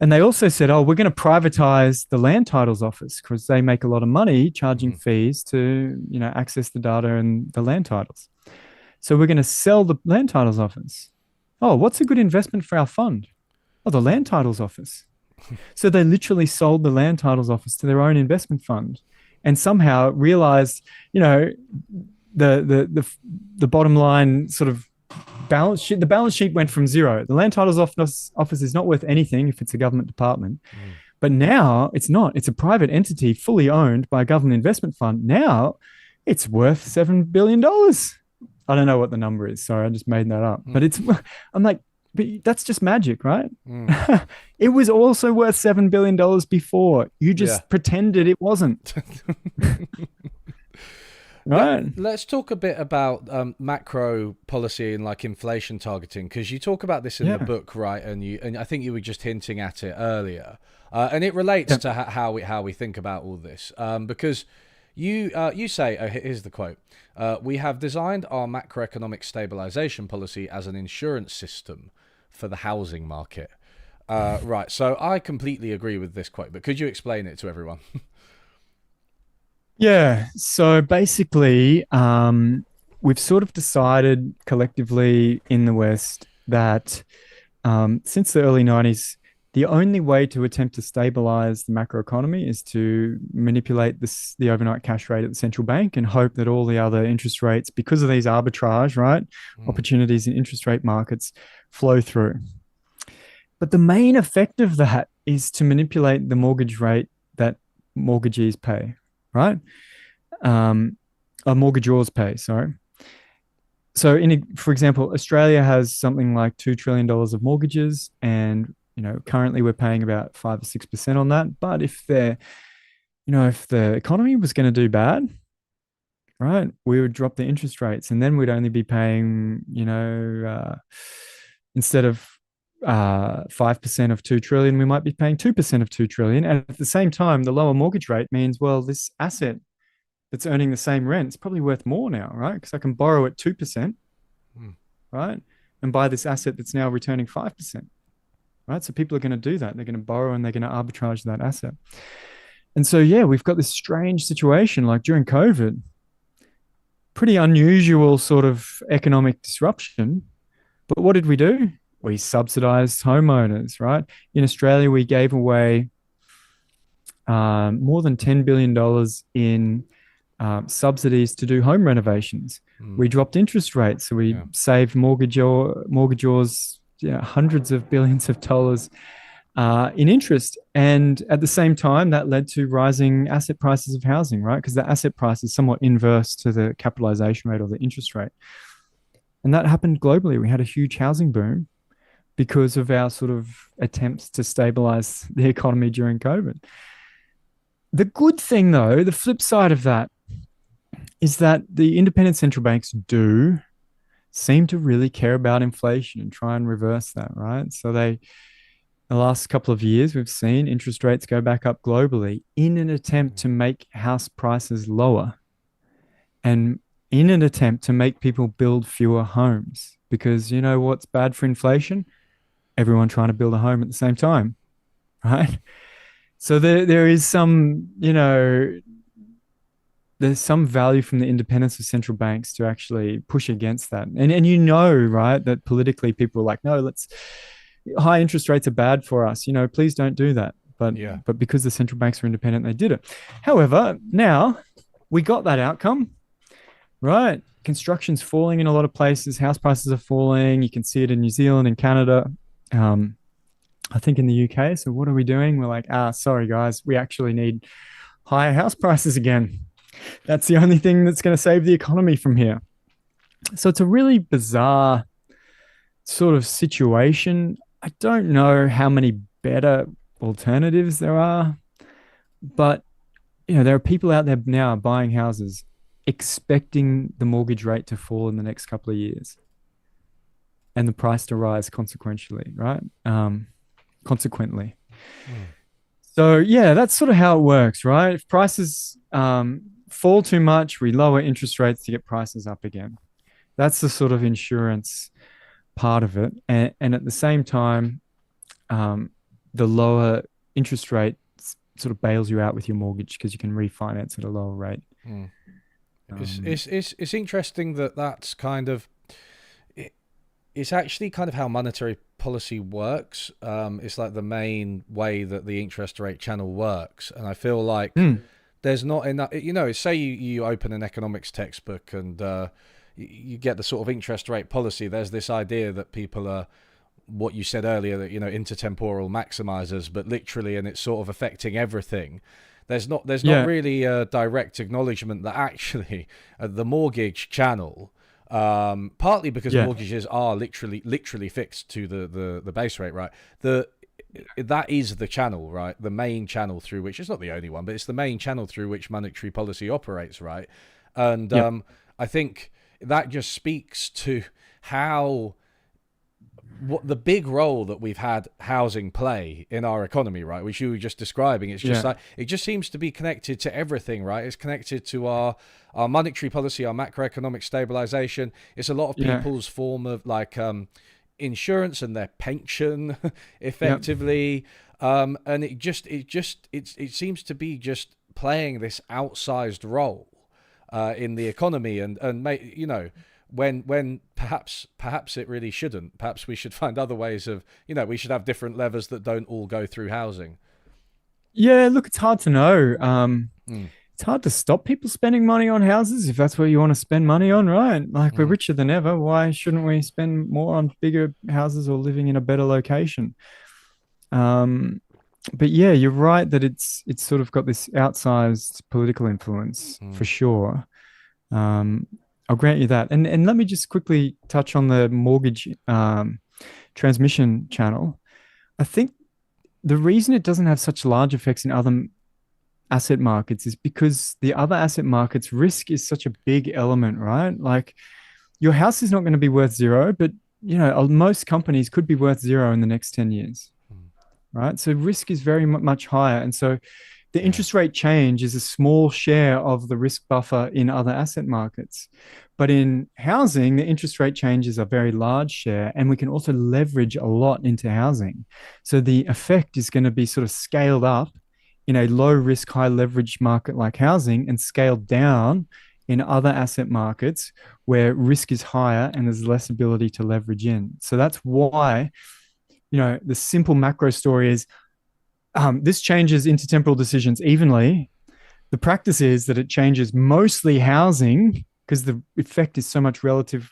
And they also said, oh, we're going to privatize the land titles office because they make a lot of money charging mhm, fees to, access the data and the land titles. So we're going to sell the land titles office. Oh, what's a good investment for our fund? Oh, the land titles office. So they literally sold the land titles office to their own investment fund and somehow realized, you know, the bottom line sort of the balance sheet went from zero. The land titles office is not worth anything if it's a government department. mm. But now it's not. It's a private entity fully owned by a government investment fund. Now it's worth $7 billion. I don't know what the number is. Sorry, I just made that up. But I'm like, but that's just magic, right? Mm. It was also worth $7 billion before. You Yeah. just pretended it wasn't, right? Let's talk a bit about macro policy and like inflation targeting, because you talk about this in the Yeah. book, right? And I think you were just hinting at it earlier, and it relates Yeah. to how we think about all this, because you say, here's the quote: "We have designed our macroeconomic stabilization policy as an insurance system for the housing market." Right. So I completely agree with this quote, but could you explain it to everyone? Yeah. So basically, we've sort of decided collectively in the West that since the early 90s, the only way to attempt to stabilize the macroeconomy is to manipulate the overnight cash rate at the central bank and hope that all the other interest rates, because of these arbitrage, right, Mm, opportunities in interest rate markets, flow through. But the main effect of that is to manipulate the mortgage rate that mortgagees pay, right? Um, mortgagors pay, sorry. So, for example, Australia has something like $2 trillion of mortgages, and currently we're paying about 5 or 6% on that. But if the economy was going to do bad, right, we would drop the interest rates, and then we'd only be paying, instead of 5% of 2 trillion, we might be paying 2% of 2 trillion. And at the same time, the lower mortgage rate means, well, this asset that's earning the same rent is probably worth more now, right? Because I can borrow at 2%, mm, right? And buy this asset that's now returning 5%, right? So people are going to do that. They're going to borrow and they're going to arbitrage that asset. And so, yeah, we've got this strange situation like during COVID, pretty unusual sort of economic disruption. But what did we do? We subsidized homeowners, right? In Australia, we gave away more than $10 billion in subsidies to do home renovations. mm. We dropped interest rates, so we Yeah. saved mortgagors hundreds of billions of dollars in interest. And at the same time, that led to rising asset prices of housing, right? Because the asset price is somewhat inverse to the capitalization rate or the interest rate. And that happened globally. We had a huge housing boom because of our sort of attempts to stabilize the economy during COVID. The good thing, though, the flip side of that is that the independent central banks do seem to really care about inflation and try and reverse that, right? So the last couple of years, we've seen interest rates go back up globally in an attempt to make house prices lower and in an attempt to make people build fewer homes. Because you know what's bad for inflation? Everyone trying to build a home at the same time, right? So there is some, there's some value from the independence of central banks to actually push against that. And right, that politically people are like, no, high interest rates are bad for us. Please don't do that. But Yeah. but because the central banks are independent, they did it. However, now we got that outcome, right? Construction's falling in a lot of places. House prices are falling. You can see it in New Zealand and Canada. I think in the UK. So what are we doing? We're like, sorry guys, we actually need higher house prices again. That's the only thing that's going to save the economy from here. So it's a really bizarre sort of situation. I don't know how many better alternatives there are, but there are people out there now buying houses expecting the mortgage rate to fall in the next couple of years and the price to rise consequentially, right? consequently. Mm. So yeah, that's sort of how it works, right? If prices fall too much, we lower interest rates to get prices up again. That's the sort of insurance part of it. And at the same time, um, the lower interest rate sort of bails you out with your mortgage because you can refinance at a lower rate. Mm. Um, It's interesting that that's kind of it, it's actually kind of how monetary policy works. It's like the main way that the interest rate channel works, and I feel like mm, there's not enough. Say you open an economics textbook and you get the sort of interest rate policy. There's this idea that people are what you said earlier, that intertemporal maximizers, but literally, and it's sort of affecting everything. There's not yeah, really a direct acknowledgement that actually the mortgage channel, partly because yeah, mortgages are literally fixed to the base rate, right? That is the channel, right? The main channel through which, it's not the only one, but it's the main channel through which monetary policy operates, right? And yep, I think that just speaks to how what the big role that we've had housing play in our economy, right? Which you were just describing. It's just yeah, like it just seems to be connected to everything, right? It's connected to our monetary policy, our macroeconomic stabilization. It's a lot of yeah, people's form of like insurance and their pension, yep. effectively. And it seems to be just playing this outsized role in the economy, and when perhaps it really shouldn't. Perhaps we should find other ways of, we should have different levers that don't all go through housing. Yeah, look, it's hard to know. Mm, It's hard to stop people spending money on houses if that's what you want to spend money on, right? Like we're mm, richer than ever. Why shouldn't we spend more on bigger houses or living in a better location? Um, but yeah, you're right that it's sort of got this outsized political influence for mm, sure. Um, I'll grant you that. And let me just quickly touch on the mortgage transmission channel. I think the reason it doesn't have such large effects in other asset markets is because the other asset markets risk is such a big element, right? Like your house is not going to be worth zero, but most companies could be worth zero in the next 10 years, mm. right? So risk is very much higher. And so the Yeah. interest rate change is a small share of the risk buffer in other asset markets. But in housing, the interest rate changes are very large share, and we can also leverage a lot into housing. So the effect is going to be sort of scaled up in a low risk, high leverage market like housing and scaled down in other asset markets where risk is higher and there's less ability to leverage in. So that's why, the simple macro story is this changes intertemporal decisions evenly. The practice is that it changes mostly housing because the effect is so much relative.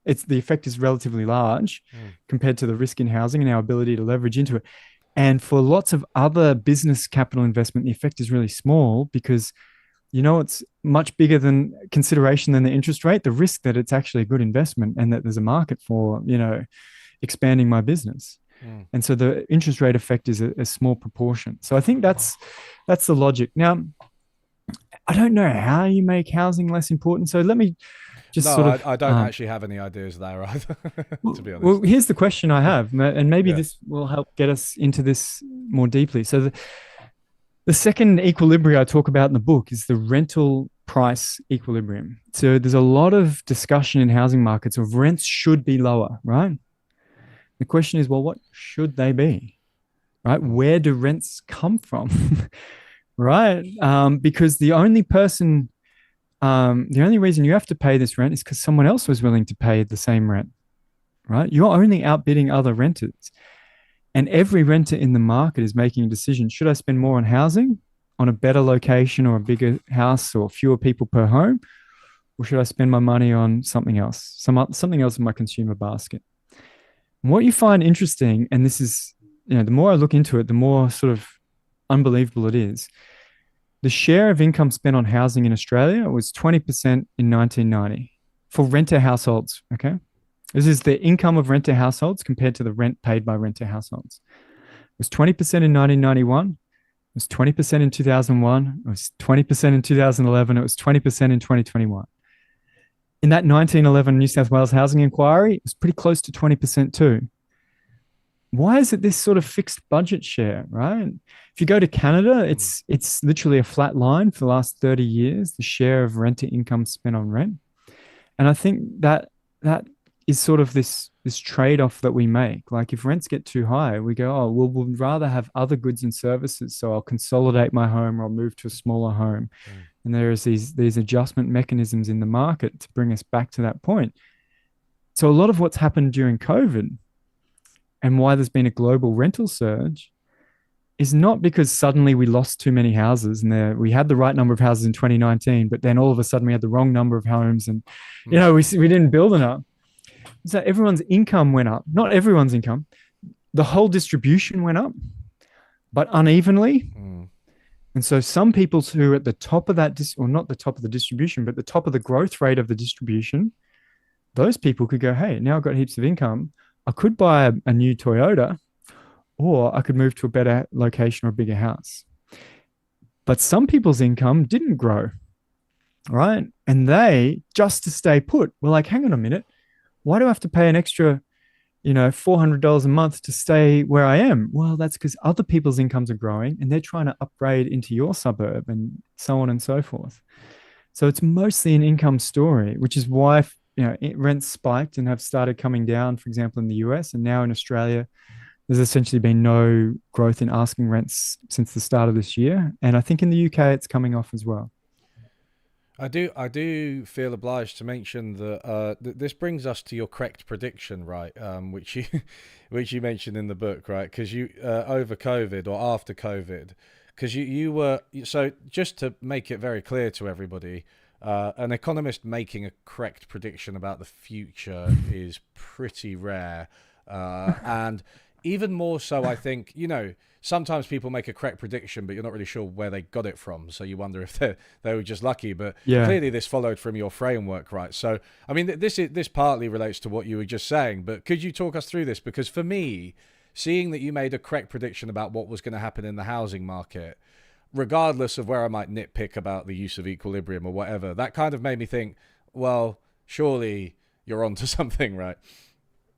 The effect is relatively large Mm, compared to the risk in housing and our ability to leverage into it. And for lots of other business capital investment, the effect is really small because it's much bigger than consideration than the interest rate, the risk that it's actually a good investment and that there's a market for, expanding my business. mm. And so the interest rate effect is a small proportion. So I think that's the logic. Now, I don't know how you make housing less important. So let me just No, sort I of don't actually have any ideas there either, to be well, honest. here's the question I have, and maybe Yeah. this will help get us into this more deeply. So the second equilibrium I talk about in the book is the rental price equilibrium. So there's a lot of discussion in housing markets of rents should be lower, right? The question is, well, what should they be? Right? Mm, Where do rents come from? Right? Because the only reason you have to pay this rent is because someone else was willing to pay the same rent, right? You're only outbidding other renters. And every renter in the market is making a decision. Should I spend more on housing, on a better location or a bigger house or fewer people per home? Or should I spend my money on something else, something else in my consumer basket? And what you find interesting, and this is, the more I look into it, the more sort of unbelievable it is. The share of income spent on housing in Australia was 20% in 1990 for renter households. Okay. This is the income of renter households compared to the rent paid by renter households. It was 20% in 1991. It was 20% in 2001. It was 20% in 2011. It was 20% in 2021. In that 1911 New South Wales housing inquiry, it was pretty close to 20% too. why is it this sort of fixed budget share, right? If you go to Canada, Mm. it's literally a flat line for the last 30 years, the share of renter income spent on rent. And I think that is sort of this trade-off that we make. Like if rents get too high, we go, oh, well, we'd rather have other goods and services. So I'll consolidate my home or I'll move to a smaller home. Mm. And there's these adjustment mechanisms in the market to bring us back to that point. So a lot of what's happened during COVID and why there's been a global rental surge is not because suddenly we lost too many houses and we had the right number of houses in 2019, but then all of a sudden we had the wrong number of homes and Mm. we didn't build enough. So everyone's income went up, not everyone's income. The whole distribution went up, but unevenly. Mm. And so some people who are at the top of that, or not the top of the distribution, but the top of the growth rate of the distribution, those people could go, hey, now I've got heaps of income. I could buy a new Toyota, or I could move to a better location or a bigger house. But some people's income didn't grow, right? And they, just to stay put, were like, hang on a minute, why do I have to pay an extra, $400 a month to stay where I am? Well, that's because other people's incomes are growing and they're trying to upgrade into your suburb and so on and so forth. So it's mostly an income story, which is why, rents spiked and have started coming down, for example, in the US. And now in Australia, there's essentially been no growth in asking rents since the start of this year. And I think in the UK, it's coming off as well. I do feel obliged to mention that this brings us to your correct prediction, right? Which you which you mentioned in the book, right? Because you over COVID or after COVID, because you were so just to make it very clear to everybody, an economist making a correct prediction about the future is pretty rare, and even more so, I think, sometimes people make a correct prediction, but you're not really sure where they got it from. So you wonder if they were just lucky. But Yeah. clearly, this followed from your framework, right? So, I mean, this partly relates to what you were just saying. But could you talk us through this? Because for me, seeing that you made a correct prediction about what was going to happen in the housing market, regardless of where I might nitpick about the use of equilibrium or whatever, that kind of made me think, well, surely you're onto something, right?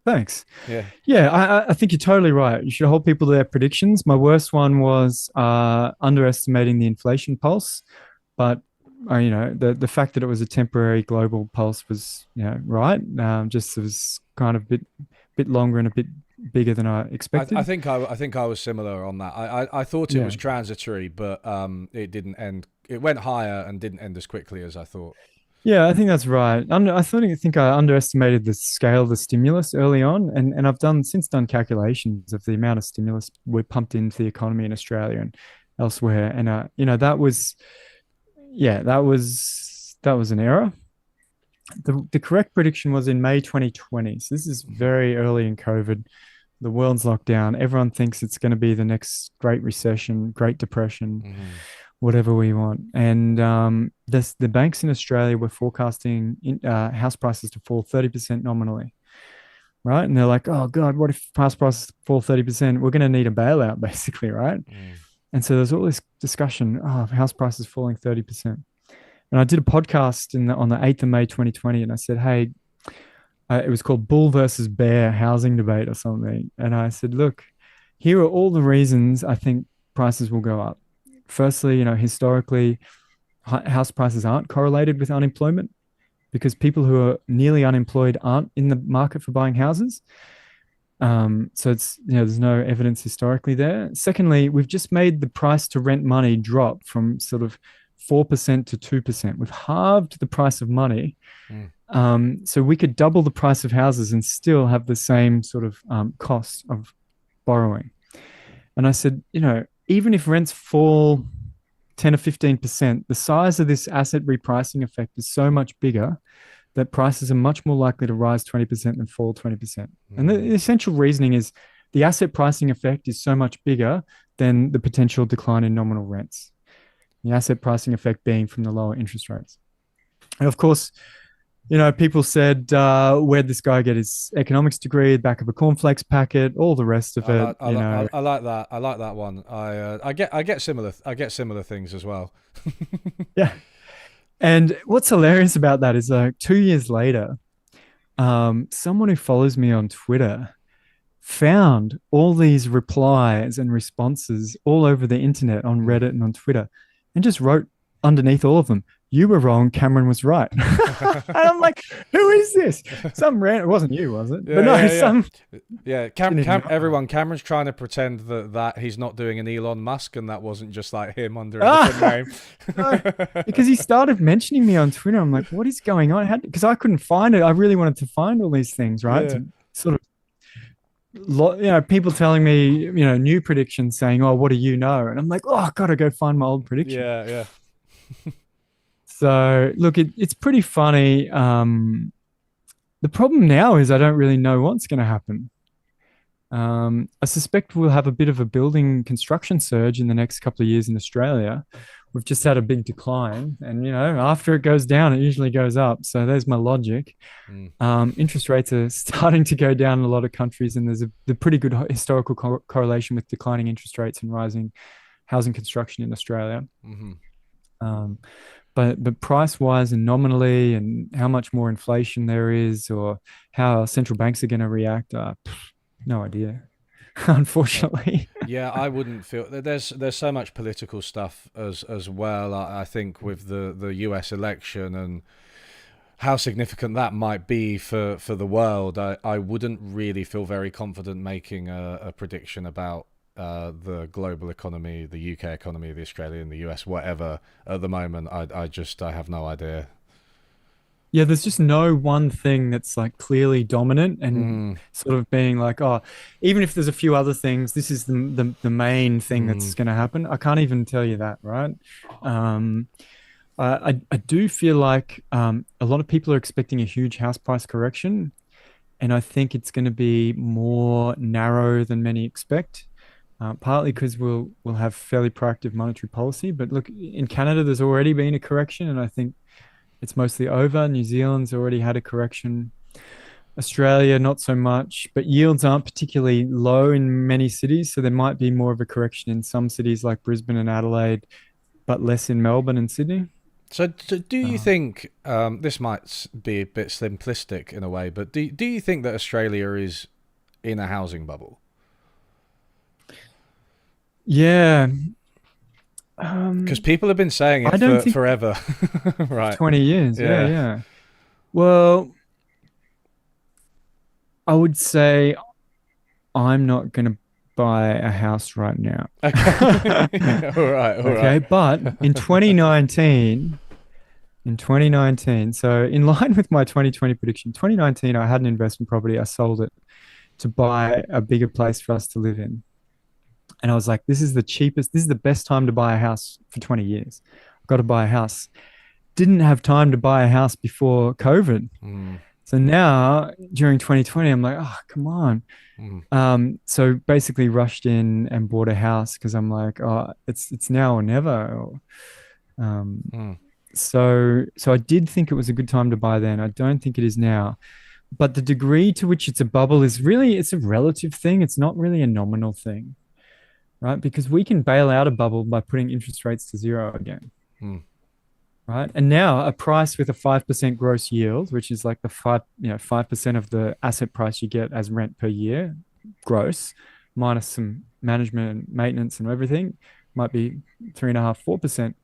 Thanks. Yeah. Yeah, I think you're totally right. You should hold people to their predictions. My worst one was underestimating the inflation pulse, but the fact that it was a temporary global pulse was right. Just it was kind of bit longer and a bit bigger than I I expected. think I think I was similar on that. I thought it Yeah, was transitory, but it didn't end. It went higher and didn't end as quickly as I thought. yeah, I think that's right. I think I underestimated the scale of the stimulus early on, and I've since done calculations of the amount of stimulus we pumped into the economy in Australia and elsewhere, and that was yeah, that was an error. The correct prediction was in May 2020. So this is Mhm. very early in COVID. The world's locked down. Everyone thinks it's going to be the next Great Recession, Great Depression, Mhm. whatever we want. And the banks in Australia were forecasting house prices to fall 30% nominally, right? And they're like, oh God, what if house prices fall 30%? We're going to need a bailout, basically, right? Mm. And so there's all this discussion, oh, house prices falling 30%. And I did a podcast on the 8th of May 2020, and I said, hey, it was called Bull versus Bear Housing Debate or something. And I said, look, here are all the reasons I think prices will go up. Firstly, historically, house prices aren't correlated with unemployment because people who are nearly unemployed aren't in the market for buying houses. So it's, there's no evidence historically there. Secondly, we've just made the price to rent money drop from sort of 4% to 2%. We've halved the price of money. Mm. So we could double the price of houses and still have the same sort of cost of borrowing. And I said, even if rents fall 10 or 15%, the size of this asset repricing effect is so much bigger that prices are much more likely to rise 20% than fall 20%. And the Mm. essential reasoning is the asset pricing effect is so much bigger than the potential decline in nominal rents. The asset pricing effect being from the lower interest rates. And of course, people said, where'd this guy get his economics degree? Back of a cornflakes packet, all the rest of I it, like I like that. I like that one. I get similar things as well. Yeah. And what's hilarious about that is 2 years later, someone who follows me on Twitter found all these replies and responses all over the internet on Mm. Reddit and on Twitter and just wrote underneath all of them, "You were wrong, Cameron was right." And I'm like, who is this? Some random, it wasn't you, was it? But Yeah, no, yeah, yeah, some yeah. didn't even know. Cameron's trying to pretend that he's not doing an Elon Musk, and that wasn't just like him under a different Ah, name. no, because he started mentioning me on Twitter. I'm like, what is going on? Because I couldn't find it. I really wanted to find all these things, right? Yeah, To sort of, people telling me, new predictions saying, "Oh, what do you know?" And I'm like, "Oh, I gotta go find my old prediction." yeah, yeah. So look, it's pretty funny. The problem now is I don't really know what's going to happen. I suspect we'll have a bit of a building construction surge in the next couple of years in Australia. We've just had a big decline, and after it goes down, it usually goes up. So there's my logic. Mm. Interest rates are starting to go down in a lot of countries, and there's the pretty good historical correlation with declining interest rates and rising housing construction in Australia. Mm-hmm. Um, but price wise and nominally, and how much more inflation there is, or how central banks are going to react, no idea, unfortunately. Yeah, I wouldn't feel there's so much political stuff as well. I think with the US election and how significant that might be for the world, I wouldn't really feel very confident making a prediction about the global economy, the UK economy, the Australian, the US, whatever. At the moment, I have no idea. Yeah, there's just no one thing that's like clearly dominant and Mm, sort of being like, oh, even if there's a few other things, this is the main thing mm, that's going to happen. I can't even tell you that, right? Um, I do feel like a lot of people are expecting a huge house price correction, and I think it's going to be more narrow than many expect. Partly because we'll have fairly proactive monetary policy, but look, in Canada, there's already been a correction, and I think it's mostly over. New Zealand's already had a correction. Australia, not so much, but yields aren't particularly low in many cities, so there might be more of a correction in some cities like Brisbane and Adelaide, but less in Melbourne and Sydney. so do you Uh, think this might be a bit simplistic in a way, but do you think that Australia is in a housing bubble? yeah, Because um, people have been saying I it don't for think forever, right? 20 years. Yeah, Yeah. yeah. Well, I would say I'm not going to buy a house right now. Okay. All right. All Okay, right. but in 2019, so in line with my 2020 prediction, 2019, I had an investment property. I sold it to buy a bigger place for us to live in. And I was like, this is the best time to buy a house for 20 years. I've got to buy a house. Didn't have time to buy a house before COVID. Mm, So now during 2020, I'm like, oh, come on. mm, So basically rushed in and bought a house because I'm like, oh, it's now or never. Um, mm. so I did think it was a good time to buy then. I don't think it is now. But the degree to which it's a bubble is really, it's a relative thing. It's not really a nominal thing, right? Because we can bail out a bubble by putting interest rates to zero again, Mm. right? And now a price with a 5% gross yield, which is like the 5% of the asset price you get as rent per year, gross, minus some management and maintenance and everything, might be 3.5%, 4%.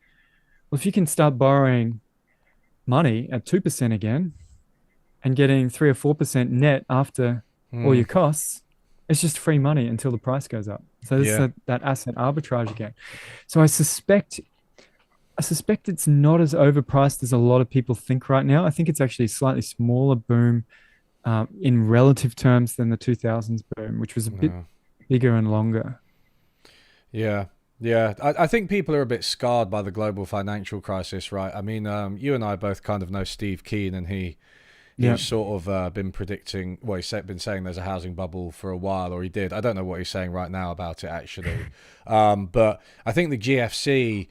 Well, if you can start borrowing money at 2% again and getting 3 or 4% net after all Mm. your costs, it's just free money until the price goes up. So this is Yeah. that asset arbitrage again. So I suspect it's not as overpriced as a lot of people think right now. I think it's actually a slightly smaller boom in relative terms than the 2000s boom, which was a bit No. bigger and longer. Yeah. Yeah. I think people are a bit scarred by the global financial crisis, right? I mean, you and I both kind of know Steve Keen, and Yeah. he's sort of been predicting. Well, been saying there's a housing bubble for a while, or he did. I don't know what he's saying right now about it actually. But I think the GFC,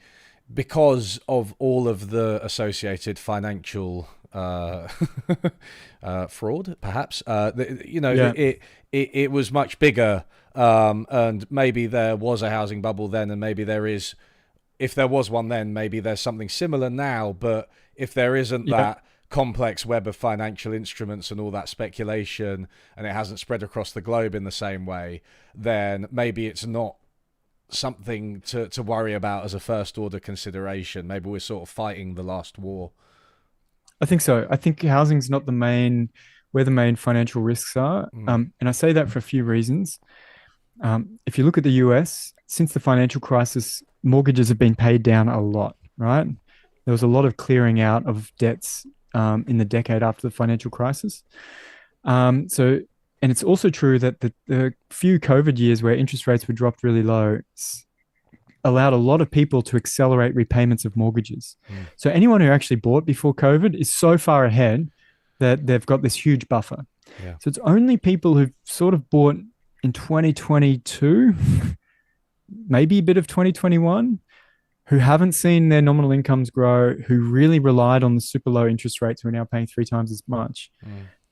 because of all of the associated financial fraud, perhaps, Yeah. it was much bigger, and maybe there was a housing bubble then, and maybe there is. If there was one then, maybe there's something similar now. But if there isn't Yeah. that, complex web of financial instruments and all that speculation, and it hasn't spread across the globe in the same way, then maybe it's not something to worry about as a first order consideration. Maybe we're sort of fighting the last war. I think so. I think housing's not the main where the main financial risks are. And I say that for a few reasons. If you look at the US, since the financial crisis, mortgages have been paid down a lot, right? There was a lot of clearing out of debts in the decade after the financial crisis. And it's also true that the few COVID years where interest rates were dropped really low allowed a lot of people to accelerate repayments of mortgages. So anyone who actually bought before COVID is so far ahead that they've got this huge buffer. Yeah. So it's only people who've sort of bought in 2022, maybe a bit of 2021, who haven't seen their nominal incomes grow, who really relied on the super low interest rates, who are now paying 3 times as much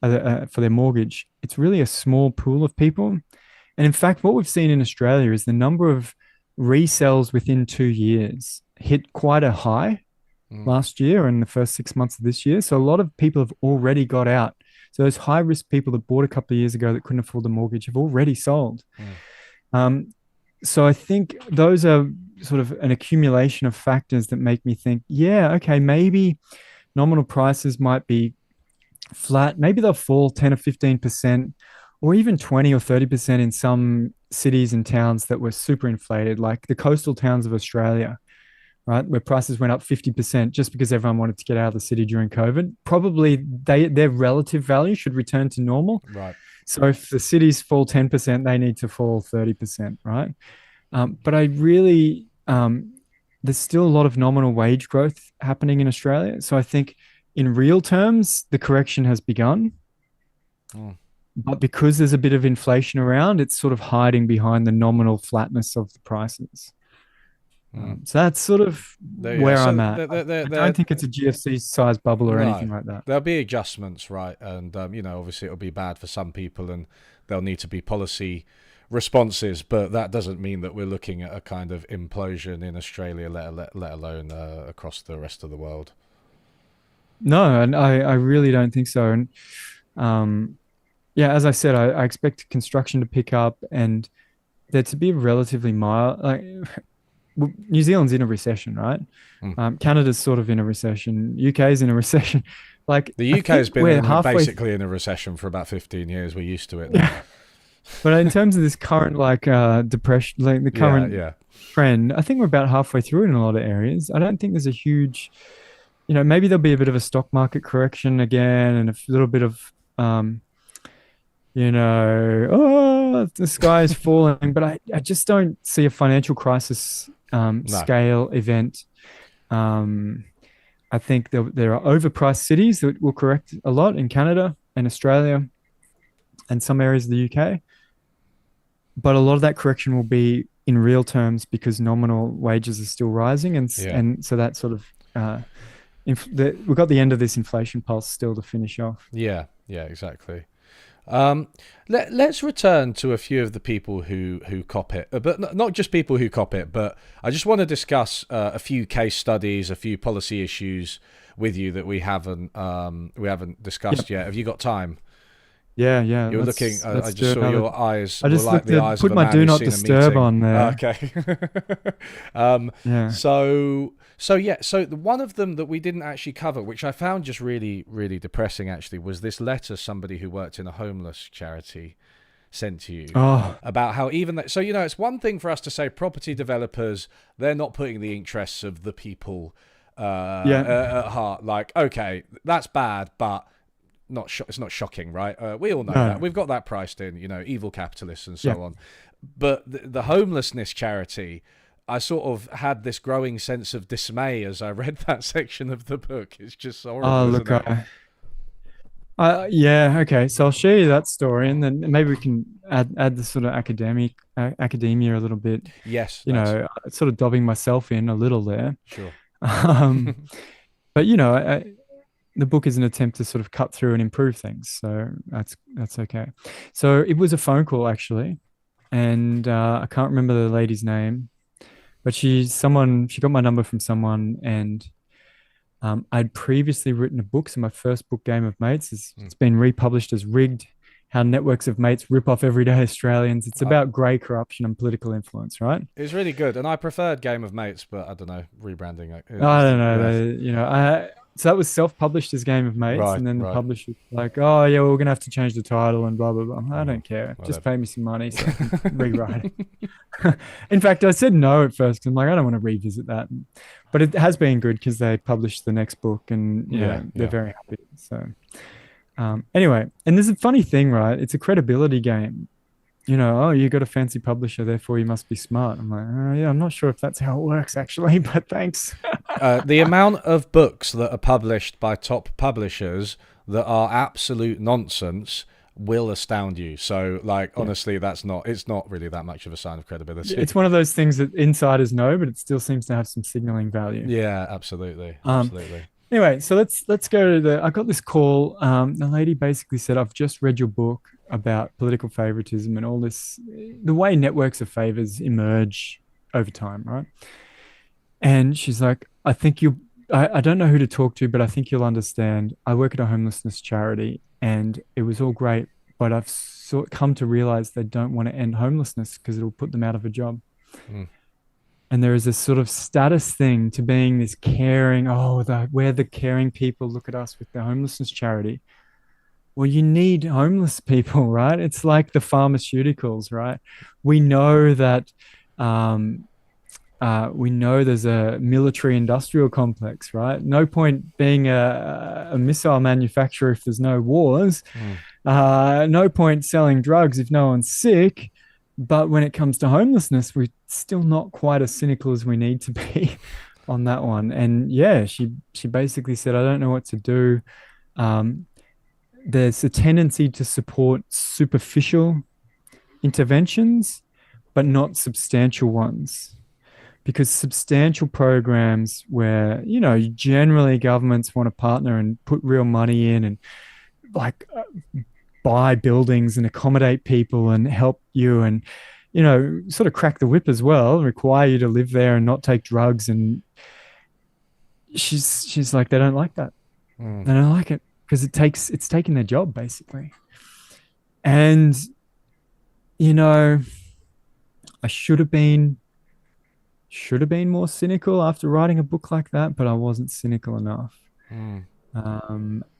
for their mortgage. It's really a small pool of people. And in fact, what we've seen in Australia is the number of resales within 2 years hit quite a high last year and the first 6 months of this year. So a lot of people have already got out. So those high risk people that bought a couple of years ago that couldn't afford the mortgage have already sold. So I think those are sort of an accumulation of factors that make me think, yeah, okay, maybe nominal prices might be flat. Maybe they'll fall 10 or 15%, or even 20 or 30% in some cities and towns that were super inflated, like the coastal towns of Australia, right, where prices went up 50% just because everyone wanted to get out of the city during COVID. Probably their relative value should return to normal. Right. So if the cities fall 10%, they need to fall 30%, right? But I really, there's still a lot of nominal wage growth happening in Australia. So I think in real terms, the correction has begun. But because there's a bit of inflation around, it's sort of hiding behind the nominal flatness of the prices. So that's sort of where I'm at. I don't think it's a GFC size bubble or anything like that. There'll be adjustments, right? And, obviously it'll be bad for some people and there'll need to be policy responses, but that doesn't mean that we're looking at a kind of implosion in Australia, let alone across the rest of the world. No, and I really don't think so. And yeah, as I said, I expect construction to pick up and there to be a relatively mild, like New Zealand's in a recession, right? Canada's sort of in a recession. UK's in a recession. Like the UK has been basically in a recession for about 15 years. We're used to it. Yeah. But in terms of this current depression, like the current trend, I think we're about halfway through in a lot of areas. I don't think there's a huge, maybe there'll be a bit of a stock market correction again and a little bit of, the sky is falling. But I just don't see a financial crisis scale event. I think there are overpriced cities that will correct a lot in Canada and Australia and some areas of the UK. But a lot of that correction will be in real terms because nominal wages are still rising. And so that sort of, we've got the end of this inflation pulse still to finish off. Yeah, exactly. Let's return to a few of the people who cop it, but not just people who cop it, but I just want to discuss a few case studies, a few policy issues with you that we haven't discussed yet. Have you got time? Yeah. You're looking. I just saw your eyes. I just like the eyes put of a my man do who's not seen a disturb meeting. on there. Okay. Yeah. So one of them that we didn't actually cover, which I found just really, really depressing, actually, was this letter somebody who worked in a homeless charity sent to you about how even that. So it's one thing for us to say property developers, they're not putting the interests of the people at heart. Like, okay, that's bad, but. It's not shocking, right? We all know that. We've got that priced in, evil capitalists and so on. But the homelessness charity, I sort of had this growing sense of dismay as I read that section of the book. It's just horrible. Oh, look, okay. So I'll share you that story, and then maybe we can add the sort of academia a little bit. Yes, sort of dobbing myself in a little there. Sure. But the book is an attempt to sort of cut through and improve things. So that's okay. So it was a phone call actually. And I can't remember the lady's name, but she got my number from someone and I'd previously written a book, so my first book, Game of Mates, Mm. it's been republished as Rigged: How Networks of Mates Rip Off Everyday Australians. It's Uh, about grey corruption and political influence, right? it's really good, and I preferred Game of Mates, but I don't know, rebranding I is don't the, know. yeah. So that was self-published as Game of Mates, Right, and then the right. publisher's like, "Oh yeah, well, we're gonna have to change the title and blah blah blah." I Oh, don't care. Just whatever. pay me some money so I can rewrite it. In fact, I said no at first. I'm like, I don't want to revisit that, but it has been good because they published the next book, and Yeah, they're yeah. very happy. So anyway, and there's a funny thing, right? It's a credibility game. Oh, you got a fancy publisher, therefore you must be smart. I'm like, yeah, I'm not sure if that's how it works actually, but thanks. The amount of books that are published by top publishers that are absolute nonsense will astound you. So, like, Yeah. honestly, it's not really that much of a sign of credibility. It's one of those things that insiders know, but it still seems to have some signaling value. Yeah, absolutely, Um, absolutely. anyway, so let's go to I got this call. The lady basically said, "I've just read your book about political favoritism and all this, the way networks of favors emerge over time, right?" And she's like, "I think you, I don't know who to talk to, but I think you'll understand. I work at a homelessness charity, and it was all great, but I've come to realize they don't want to end homelessness because it'll put them out of a job." Mm. And there is a sort of status thing to being this caring, we're the caring people, look at us with the homelessness charity. Well, you need homeless people, right? It's like the pharmaceuticals, right? We know that we know there's a military industrial complex, right? No point being a missile manufacturer if there's no wars. Mm. No point selling drugs if no one's sick. But when it comes to homelessness, we're still not quite as cynical as we need to be on that one. And yeah, she basically said, I don't know what to do. Um, there's a tendency to support superficial interventions, but not substantial ones. Because substantial programs where, generally governments want to partner and put real money in and like buy buildings and accommodate people and help you and sort of crack the whip as well, require you to live there and not take drugs. And she's like, they don't like that. Mm. They don't like it because it's taking their job basically. And I should have been more cynical after writing a book like that, but I wasn't cynical enough. Mm.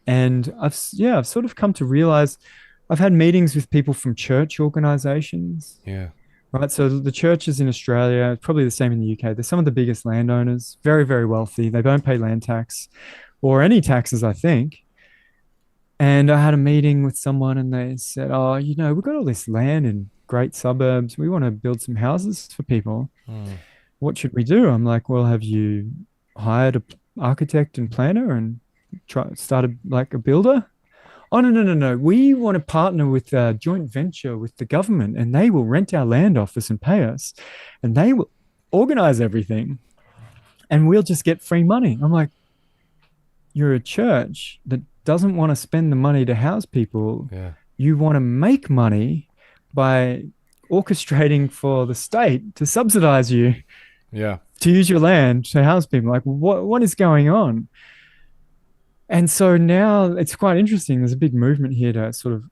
And I've sort of come to realize I've had meetings with people from church organizations, Yeah. right? So the churches in Australia, probably the same in the UK, they're some of the biggest landowners, very, very wealthy. They don't pay land tax or any taxes, I think. And I had a meeting with someone and they said, oh, we've got all this land in great suburbs. We want to build some houses for people. Mm. What should we do? I'm like, well, have you hired an architect and planner and started like a builder? Oh, no, no, no, no. We want to partner with a joint venture with the government and they will rent our land office and pay us and they will organize everything and we'll just get free money. I'm like, you're a church that doesn't want to spend the money to house people. Yeah. You want to make money by orchestrating for the state to subsidize you Yeah. to use your land to house people. Like, what is going on? And so now it's quite interesting. There's a big movement here to sort of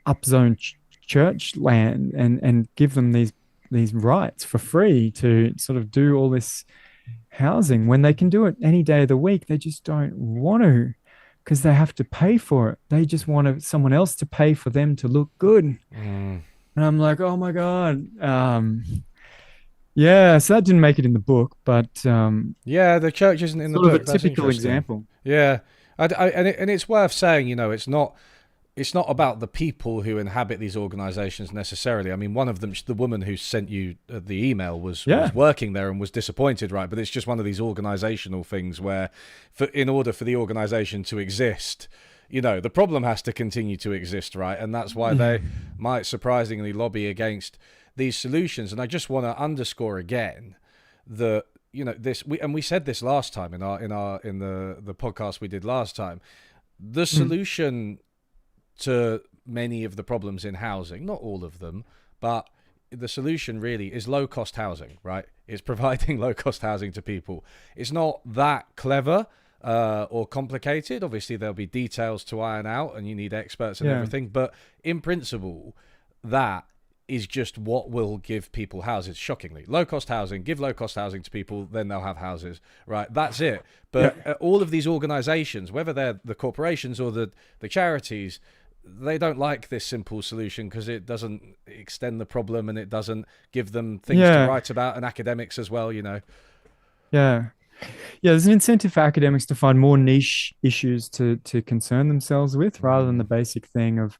upzone church land and give them these rights for free to sort of do all this housing when they can do it any day of the week. They just don't want to because they have to pay for it. They just want someone else to pay for them to look good. Mm. And I'm like, oh my God. Yeah, so that didn't make it in the book, but Yeah, the church isn't in the sort of a book. That's typical interesting. example. Yeah, and it's worth saying, it's not about the people who inhabit these organisations necessarily. I mean, one of them, the woman who sent you the email, was working there and was disappointed, right? But it's just one of these organisational things where, in order for the organisation to exist, the problem has to continue to exist, right? And that's why they might surprisingly lobby against these solutions. And I just want to underscore again that we said this last time in the podcast we did last time. The solution to many of the problems in housing, not all of them, but the solution really is low cost housing, right? It's providing low cost housing to people. It's not that clever, or complicated. Obviously, there'll be details to iron out, and you need experts and Yeah. everything. But in principle, that is just what will give people houses. Shockingly, low cost housing. Give low cost housing to people, then they'll have houses. Right, that's it. Yeah. But all of these organisations, whether they're the corporations or the charities, they don't like this simple solution because it doesn't extend the problem and it doesn't give them things to Yeah. write about, and academics as well. Yeah. Yeah, there's an incentive for academics to find more niche issues to concern themselves with rather than the basic thing of,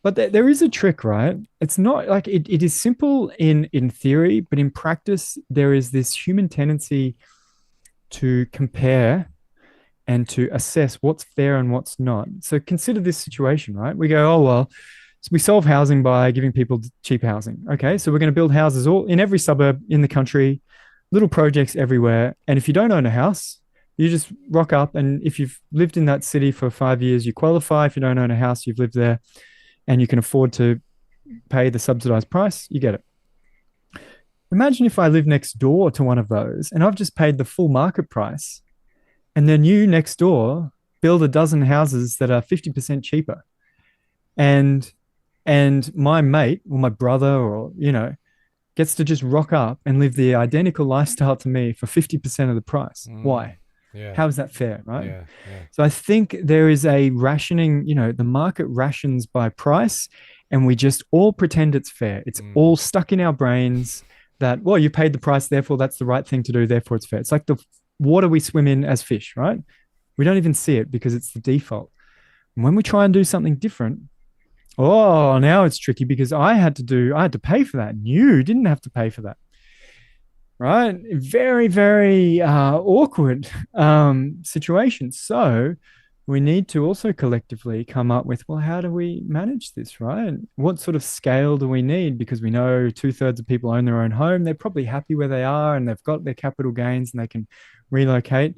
but there is a trick, right? It's not like it is simple in theory, but in practice, there is this human tendency to compare and to assess what's fair and what's not. So consider this situation, right? We go, oh, well, so we solve housing by giving people cheap housing. Okay, so we're going to build houses all in every suburb in the country, little projects everywhere. And if you don't own a house, you just rock up. And if you've lived in that city for 5 years, you qualify. If you don't own a house, you've lived there and you can afford to pay the subsidized price, you get it. Imagine if I live next door to one of those and I've just paid the full market price, and then you next door build a dozen houses that are 50% cheaper. And my mate or my brother or gets to just rock up and live the identical lifestyle to me for 50% of the price. Why? Yeah. How is that fair, right? Yeah. So I think there is a rationing, the market rations by price, and we just all pretend it's fair. It's all stuck in our brains that, well, you paid the price, therefore that's the right thing to do, therefore it's fair. It's like the water we swim in as fish, right? We don't even see it because it's the default. And when we try and do something different, oh, now it's tricky because I had to pay for that. And you didn't have to pay for that. Right? Very, very awkward situation. So we need to also collectively come up with, well, how do we manage this, right? What sort of scale do we need? Because we know 2/3 of people own their own home. They're probably happy where they are and they've got their capital gains and they can relocate.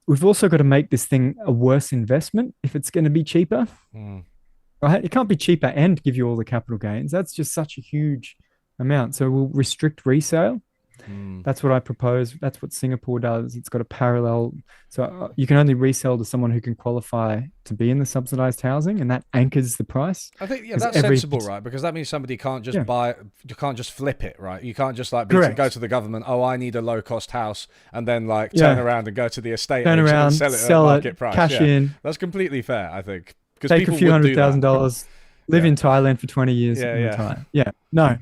We've also got to make this thing a worse investment if it's going to be cheaper. Right? It can't be cheaper and give you all the capital gains. That's just such a huge amount. So we'll restrict resale. That's what I propose. That's what Singapore does. It's got a parallel. So you can only resell to someone who can qualify to be in the subsidized housing, and that anchors the price. I think that's sensible, right? Because that means somebody can't just buy, you can't just flip it, right? You can't just go to the government. Oh, I need a low cost house, and then turn around and go to the estate agent and sell it at market price. Cash in. That's completely fair, I think. Take a few $100,000, live in Thailand for 20 years. No.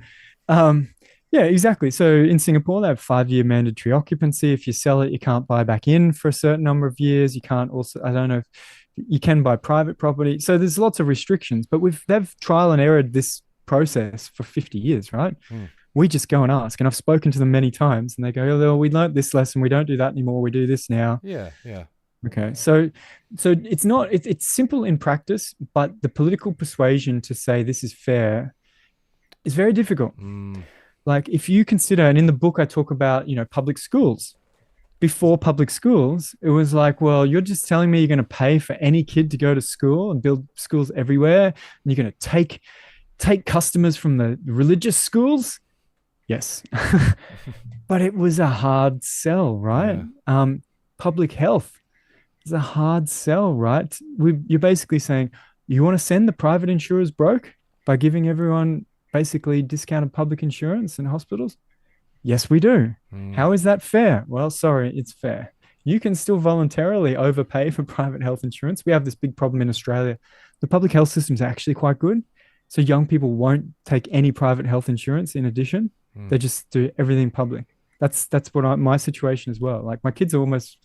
Yeah, exactly. So in Singapore, they have 5-year mandatory occupancy. If you sell it, you can't buy back in for a certain number of years. You can't also, I don't know if you can buy private property. So there's lots of restrictions, but they've trial and errored this process for 50 years, right? We just go and ask. And I've spoken to them many times and they go, oh, we learned this lesson. We don't do that anymore. We do this now. Yeah. Okay. So it's simple in practice, but the political persuasion to say this is fair is very difficult. Like if you consider, and in the book I talk about, public schools. Before public schools, it was like, well, you're just telling me you're going to pay for any kid to go to school and build schools everywhere, and you're going to take customers from the religious schools. Yes. But it was a hard sell, right? Public health is a hard sell, right? You're basically saying you want to send the private insurers broke by giving everyone basically discounted public insurance in hospitals? Yes, we do. How is that fair? Well, sorry, it's fair. You can still voluntarily overpay for private health insurance. We have this big problem in Australia. The public health system is actually quite good. So young people won't take any private health insurance in addition. They just do everything public. That's what my situation as well. Like my kids are almost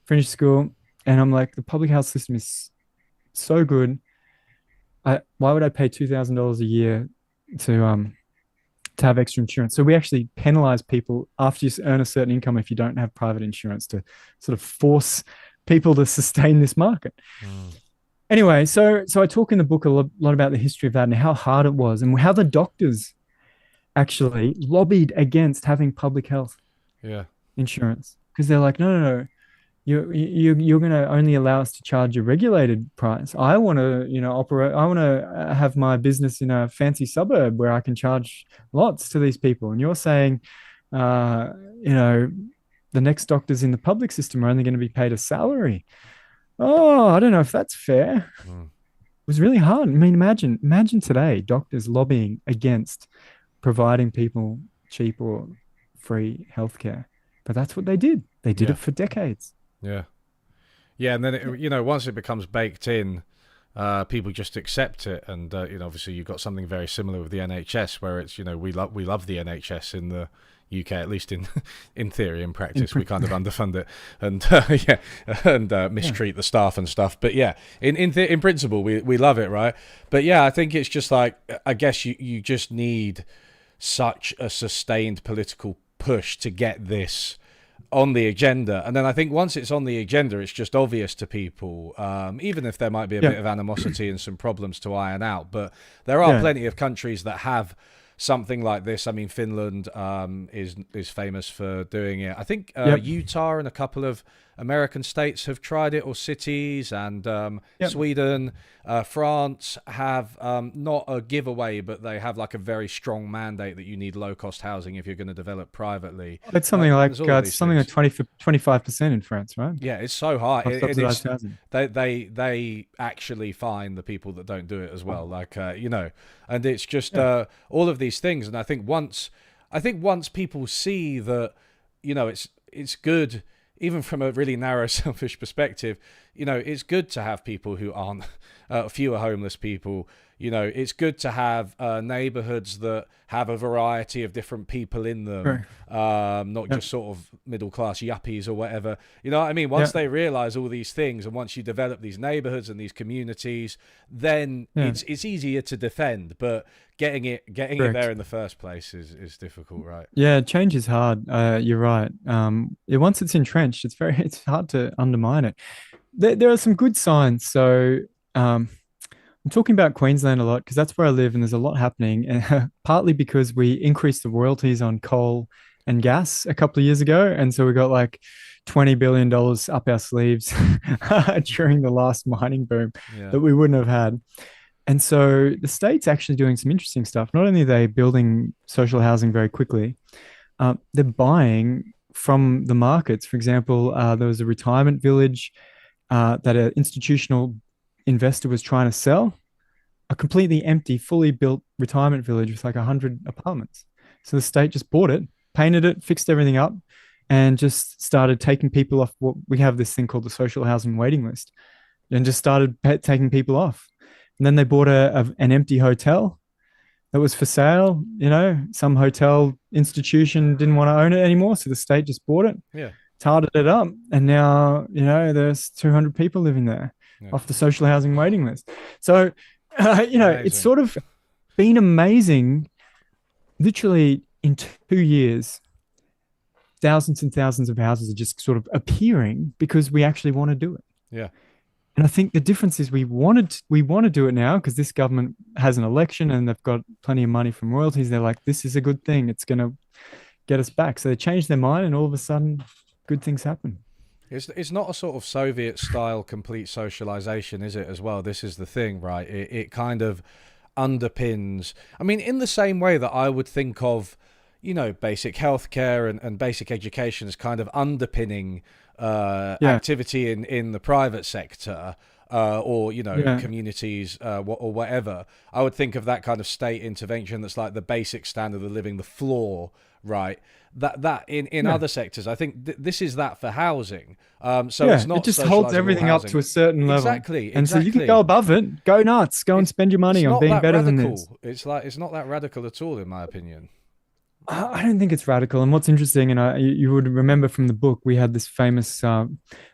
finished school and I'm like, the public health system is so good. Why would I pay $2,000 a year to have extra insurance? So we actually penalize people after you earn a certain income if you don't have private insurance, to sort of force people to sustain this market. Anyway, so I talk in the book a lot about the history of that and how hard it was and how the doctors actually lobbied against having public health insurance, because they're like, no. You're going to only allow us to charge a regulated price. I want to, operate. I want to have my business in a fancy suburb where I can charge lots to these people. And you're saying, the next doctors in the public system are only going to be paid a salary. Oh, I don't know if that's fair. Mm. It was really hard. I mean, imagine today doctors lobbying against providing people cheap or free healthcare. But that's what they did. They did Yeah, it for decades. yeah, yeah. And then once it becomes baked in, people just accept it. And obviously you've got something very similar with the NHS, where it's we love the NHS in the UK, at least in in theory. In practice, we kind of underfund it and Yeah. mistreat the staff and stuff. But yeah, in principle, we love it, right? But yeah, I think it's just like, I guess you just need such a sustained political push to get this on the agenda. And then I think once it's on the agenda, it's just obvious to people, even if there might be a Yeah. bit of animosity and some problems to iron out. But there are Yeah. plenty of countries that have something like this. I mean, Finland is famous for doing it. I think Yep. Utah and a couple of American states have tried it, or cities, and Yep. Sweden, France have not a giveaway, but they have like a very strong mandate that you need low cost housing if you're going to develop privately. There's all of It's these something like things. 25% in France, right? Yeah, it's so high, Of and it's subsidized housing. they actually find the people that don't do it as well. Like and it's just Yeah. all of these things. And I think once people see that, it's good, even from a really narrow, selfish perspective. It's good to have people who aren't fewer homeless people. It's good to have neighborhoods that have a variety of different people in them, True. not Yeah. just sort of middle class yuppies or whatever. You know what I mean? Once Yeah. they realize all these things, and once you develop these neighborhoods and these communities, then Yeah. it's easier to defend. But getting it there Correct. in the first place is difficult, right? Yeah, change is hard. You're right. Once it's entrenched, it's hard to undermine it. There are some good signs. So, I'm talking about Queensland a lot because that's where I live, and there's a lot happening. And partly because we increased the royalties on coal and gas a couple of years ago, and so we got like $20 billion up our sleeves during the last mining boom Yeah. that we wouldn't have had. And so the state's actually doing some interesting stuff. Not only are they building social housing very quickly, they're buying from the markets. For example, there was a retirement village that an institutional investor was trying to sell, a completely empty, fully built retirement village with like 100 apartments. So the state just bought it, painted it, fixed everything up, and just started taking people off. What we have this thing called the social housing waiting list, and just started taking people off. And then they bought an empty hotel that was for sale. Some hotel institution didn't want to own it anymore, so the state just bought it, Yeah. tarted it up, and now there's 200 people living there Yeah. off the social housing waiting list. So, it's Amazing. sort of been amazing. Literally in 2 years, thousands and thousands of houses are just sort of appearing because we actually want to do it. Yeah. And I think the difference is we want to do it now because this government has an election and they've got plenty of money from royalties. They're like, this is a good thing. It's going to get us back. So they change their mind, and all of a sudden, good things happen. It's not a sort of Soviet style complete socialization, is it, as well? This is the thing, right? It kind of underpins, I mean, in the same way that I would think of, basic healthcare and basic education as kind of underpinning Yeah, activity in the private sector, or yeah, communities, or whatever. I would think of that kind of state intervention that's like the basic standard of living, the floor, right? That in yeah, other sectors, I think this is that for housing. So yeah. it's It not just holds socializing all everything up housing. to a certain level, Exactly, and so you can go exactly. above it, go nuts, go and It's spend your it's money on not being that better than this. radical. It's not that radical at all, in my opinion. I don't think it's radical. And what's interesting, and you would remember from the book, we had this famous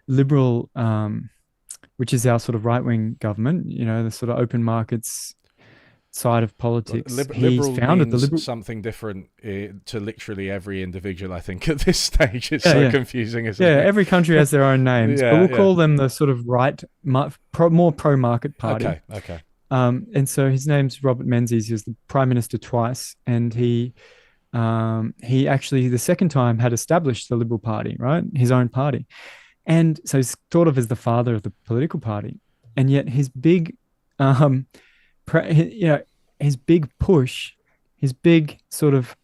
liberal, which is our sort of right wing government, the sort of open markets side of politics. He Liberal founded the means liberal. something different to literally every individual. I think at this stage, it's Yeah, so yeah. confusing, isn't Yeah, it? every country has their own names, but Yeah, we'll yeah. call them the sort of right, more pro-market party. Okay, okay. And so his name's Robert Menzies. He was the prime minister twice, and he actually the second time had established the Liberal Party, right, his own party, and so he's thought of as the father of the political party. And yet his big, um, his big push, his big sort of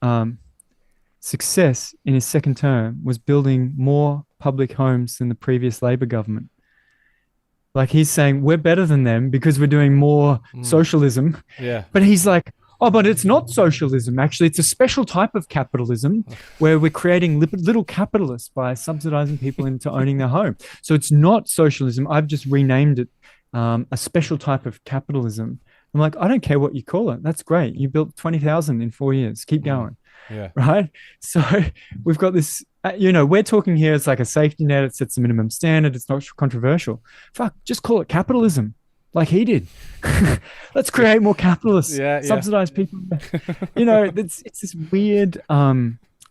success in his second term was building more public homes than the previous Labor government. Like he's saying, we're better than them because we're doing more socialism. Yeah. But he's like, oh, but it's not socialism. Actually, it's a special type of capitalism where we're creating little capitalists by subsidizing people into owning their home. So it's not socialism. I've just renamed it a special type of capitalism. I'm like, I don't care what you call it. That's great. You built 20,000 in 4 years. Keep going. Yeah. Right. So we've got this, we're talking here. It's like a safety net. It sets a minimum standard. It's not controversial. Fuck, just call it capitalism like he did. Let's create more capitalists, subsidize people. It's this weird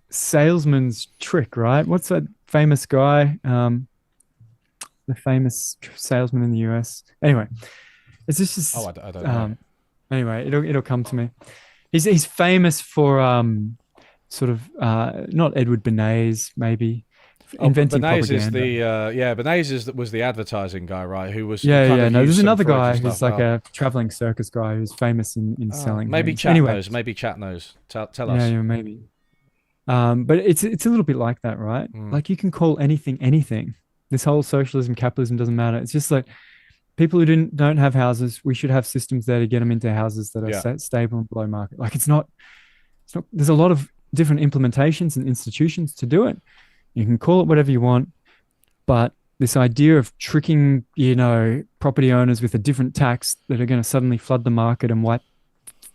salesman's trick, right? What's that famous guy? The famous salesman in the US. Anyway, it's just I don't know. Anyway, it'll come to me. He's famous for sort of not Edward Bernays, maybe inventing Bernays propaganda. Bernays was the advertising guy, right? Who was No, there's another guy who's like a traveling circus guy who's famous in selling. Maybe things. Chat Anyway, knows. Maybe Chat knows. Tell us. Yeah, maybe. But it's a little bit like that, right? Like you can call anything. This whole socialism, capitalism doesn't matter. It's just like people who don't have houses, we should have systems there to get them into houses that are stable and below market. Like it's not. There's a lot of different implementations and institutions to do it. You can call it whatever you want, but this idea of tricking, property owners with a different tax that are going to suddenly flood the market and wipe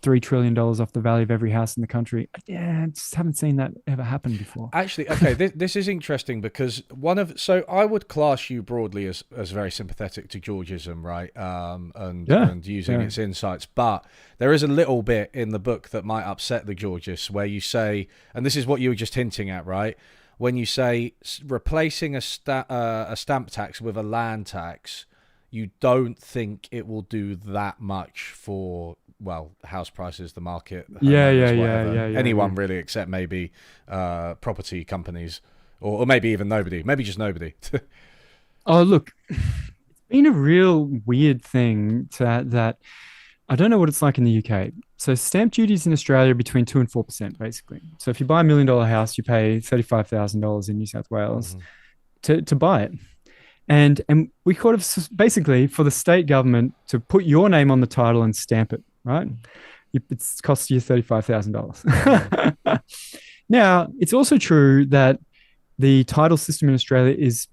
$3 trillion off the value of every house in the country. I just haven't seen that ever happen before. Actually, okay, this is interesting because so I would class you broadly as very sympathetic to Georgism, right? And using its insights. But there is a little bit in the book that might upset the Georgists where you say, and this is what you were just hinting at, right? When you say replacing a stamp tax with a land tax, you don't think it will do that much for house prices, the market, anyone really, except maybe property companies, or maybe even nobody, maybe just nobody. Oh, look, it's been a real weird thing that I don't know what it's like in the UK. So stamp duties in Australia are between 2% and 4%, basically. So if you buy $1 million house, you pay $35,000 in New South Wales to buy it. And we could have basically for the state government to put your name on the title and stamp it, right? It costs you $35,000. Now, it's also true that the title system in Australia is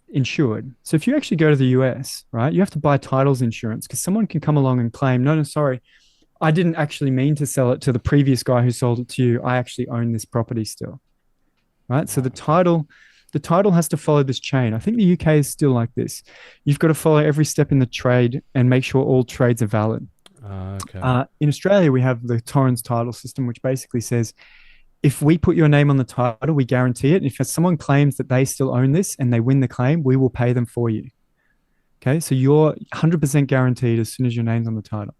insured. So if you actually go to the US, right, you have to buy titles insurance because someone can come along and claim, no, sorry, I didn't actually mean to sell it to the previous guy who sold it to you. I actually own this property still, right? So the title has to follow this chain. I think the UK is still like this. You've got to follow every step in the trade and make sure all trades are valid. Okay. In Australia, we have the Torrens title system, which basically says, if we put your name on the title, we guarantee it. If someone claims that they still own this and they win the claim, we will pay them for you. Okay, so you're 100% guaranteed as soon as your name's on the title.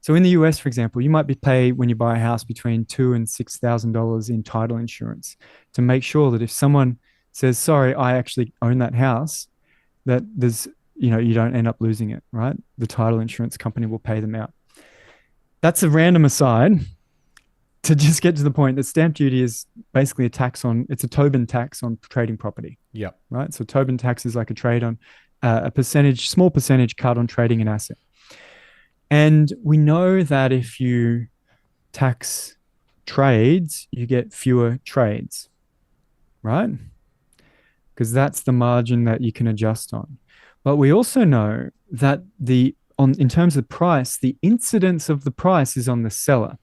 So in the US, for example, you might be paid when you buy a house between $2,000 and $6,000 in title insurance to make sure that if someone says, sorry, I actually own that house, that there's, you don't end up losing it, right? The title insurance company will pay them out. That's a random aside to just get to the point that stamp duty is basically it's a Tobin tax on trading property. Yeah. Right. So Tobin tax is like a trade on small percentage cut on trading an asset. And we know that if you tax trades, you get fewer trades, right? Because that's the margin that you can adjust on. But we also know that in terms of price, the incidence of the price is on the seller,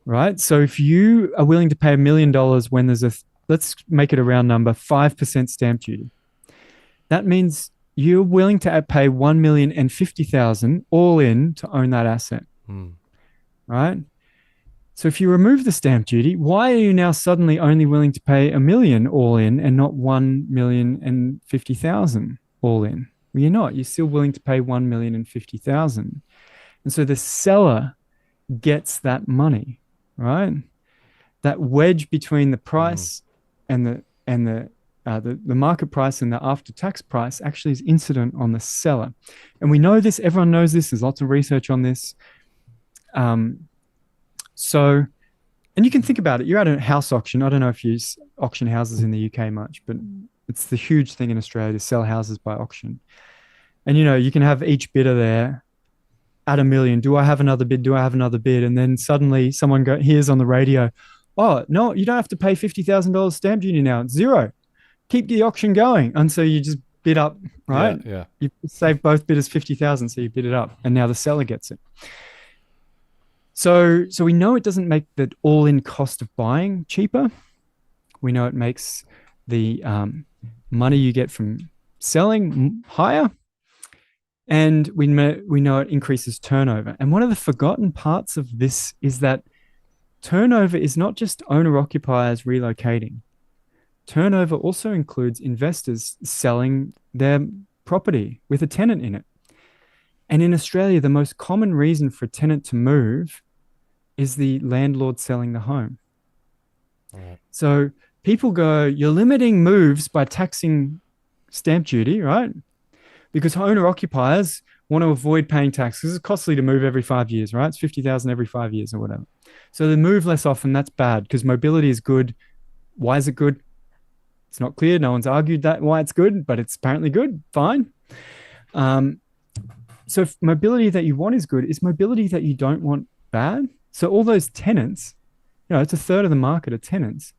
right? So if you are willing to pay $1 million when there's let's make it a round number, 5% stamp duty, that means you're willing to pay $1,050,000 all in to own that asset, right? So if you remove the stamp duty, why are you now suddenly only willing to pay $1 million all in and not $1,050,000 all in? Well, you're not. You're still willing to pay $1,050,000, and so the seller gets that money, right? That wedge between the price and the market price and the after-tax price actually is incident on the seller. And we know this, everyone knows this, there's lots of research on this. So And you can think about it. You're at a house auction. I don't know if you auction houses in the UK much, but it's the huge thing in Australia to sell houses by auction. And you can have each bidder there at a million. Do I have another bid? Do I have another bid? And then suddenly someone hears on the radio, oh, no, you don't have to pay $50,000 stamp duty now. It's zero. Keep the auction going. And so you just bid up, right? Yeah. You save both bidders 50,000, so you bid it up, and now the seller gets it. So we know it doesn't make the all-in cost of buying cheaper. We know it makes the money you get from selling higher, and we know it increases turnover. And one of the forgotten parts of this is that turnover is not just owner-occupiers relocating. Turnover also includes investors selling their property with a tenant in it. And in Australia, the most common reason for a tenant to move is the landlord selling the home. Right. So people go, you're limiting moves by taxing stamp duty, right? Because owner occupiers want to avoid paying taxes. It's costly to move every 5 years, right? It's 50,000 every 5 years or whatever. So they move less often. That's bad because mobility is good. Why is it good? It's not clear. No one's argued that why it's good, but it's apparently good. Fine. So if mobility that you want is good, is mobility that you don't want bad? So all those tenants, it's a third of the market are tenants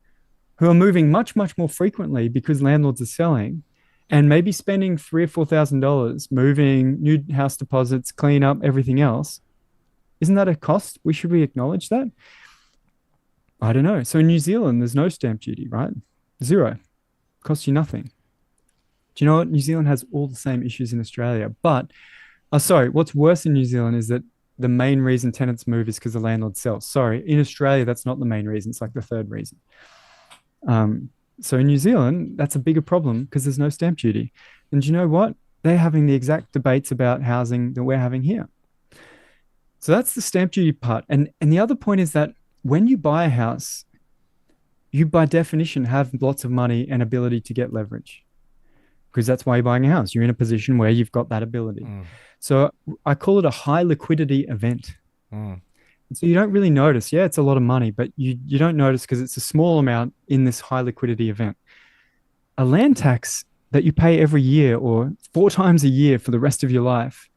who are moving much, much more frequently because landlords are selling and maybe spending $3,000 or $4,000 moving, new house deposits, clean up, everything else. Isn't that a cost? Should we acknowledge that? I don't know. So in New Zealand, there's no stamp duty, right? Zero. Costs you nothing. Do you know what? New Zealand has all the same issues in Australia. But, what's worse in New Zealand is that the main reason tenants move is because the landlord sells. Sorry, in Australia, that's not the main reason. It's like the third reason. So in New Zealand, that's a bigger problem because there's no stamp duty. And do you know what? They're having the exact debates about housing that we're having here. So that's the stamp duty part. And the other point is that when you buy a house, you by definition have lots of money and ability to get leverage because that's why you're buying a house. You're in a position where you've got that ability. So I call it a high liquidity event. So you don't really notice. Yeah, it's a lot of money, but you don't notice because it's a small amount in this high liquidity event. A land tax that you pay every year or 4 times a year for the rest of your life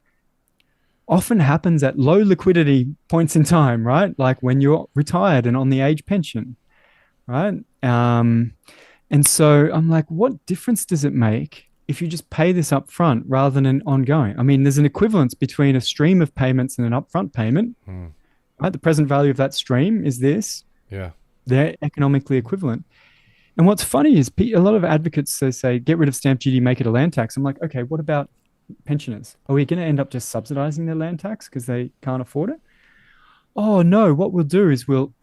often happens at low liquidity points in time, right? Like when you're retired and on the age pension, right? And so I'm like, what difference does it make if you just pay this up front rather than an ongoing? I mean, there's an equivalence between a stream of payments and an upfront payment, right? The present value of that stream is this. Yeah. They're economically equivalent. And what's funny is a lot of advocates, they say, get rid of stamp duty, make it a land tax. I'm like, okay, what about pensioners? Are we going to end up just subsidizing their land tax because they can't afford it? Oh, no. What we'll do is we'll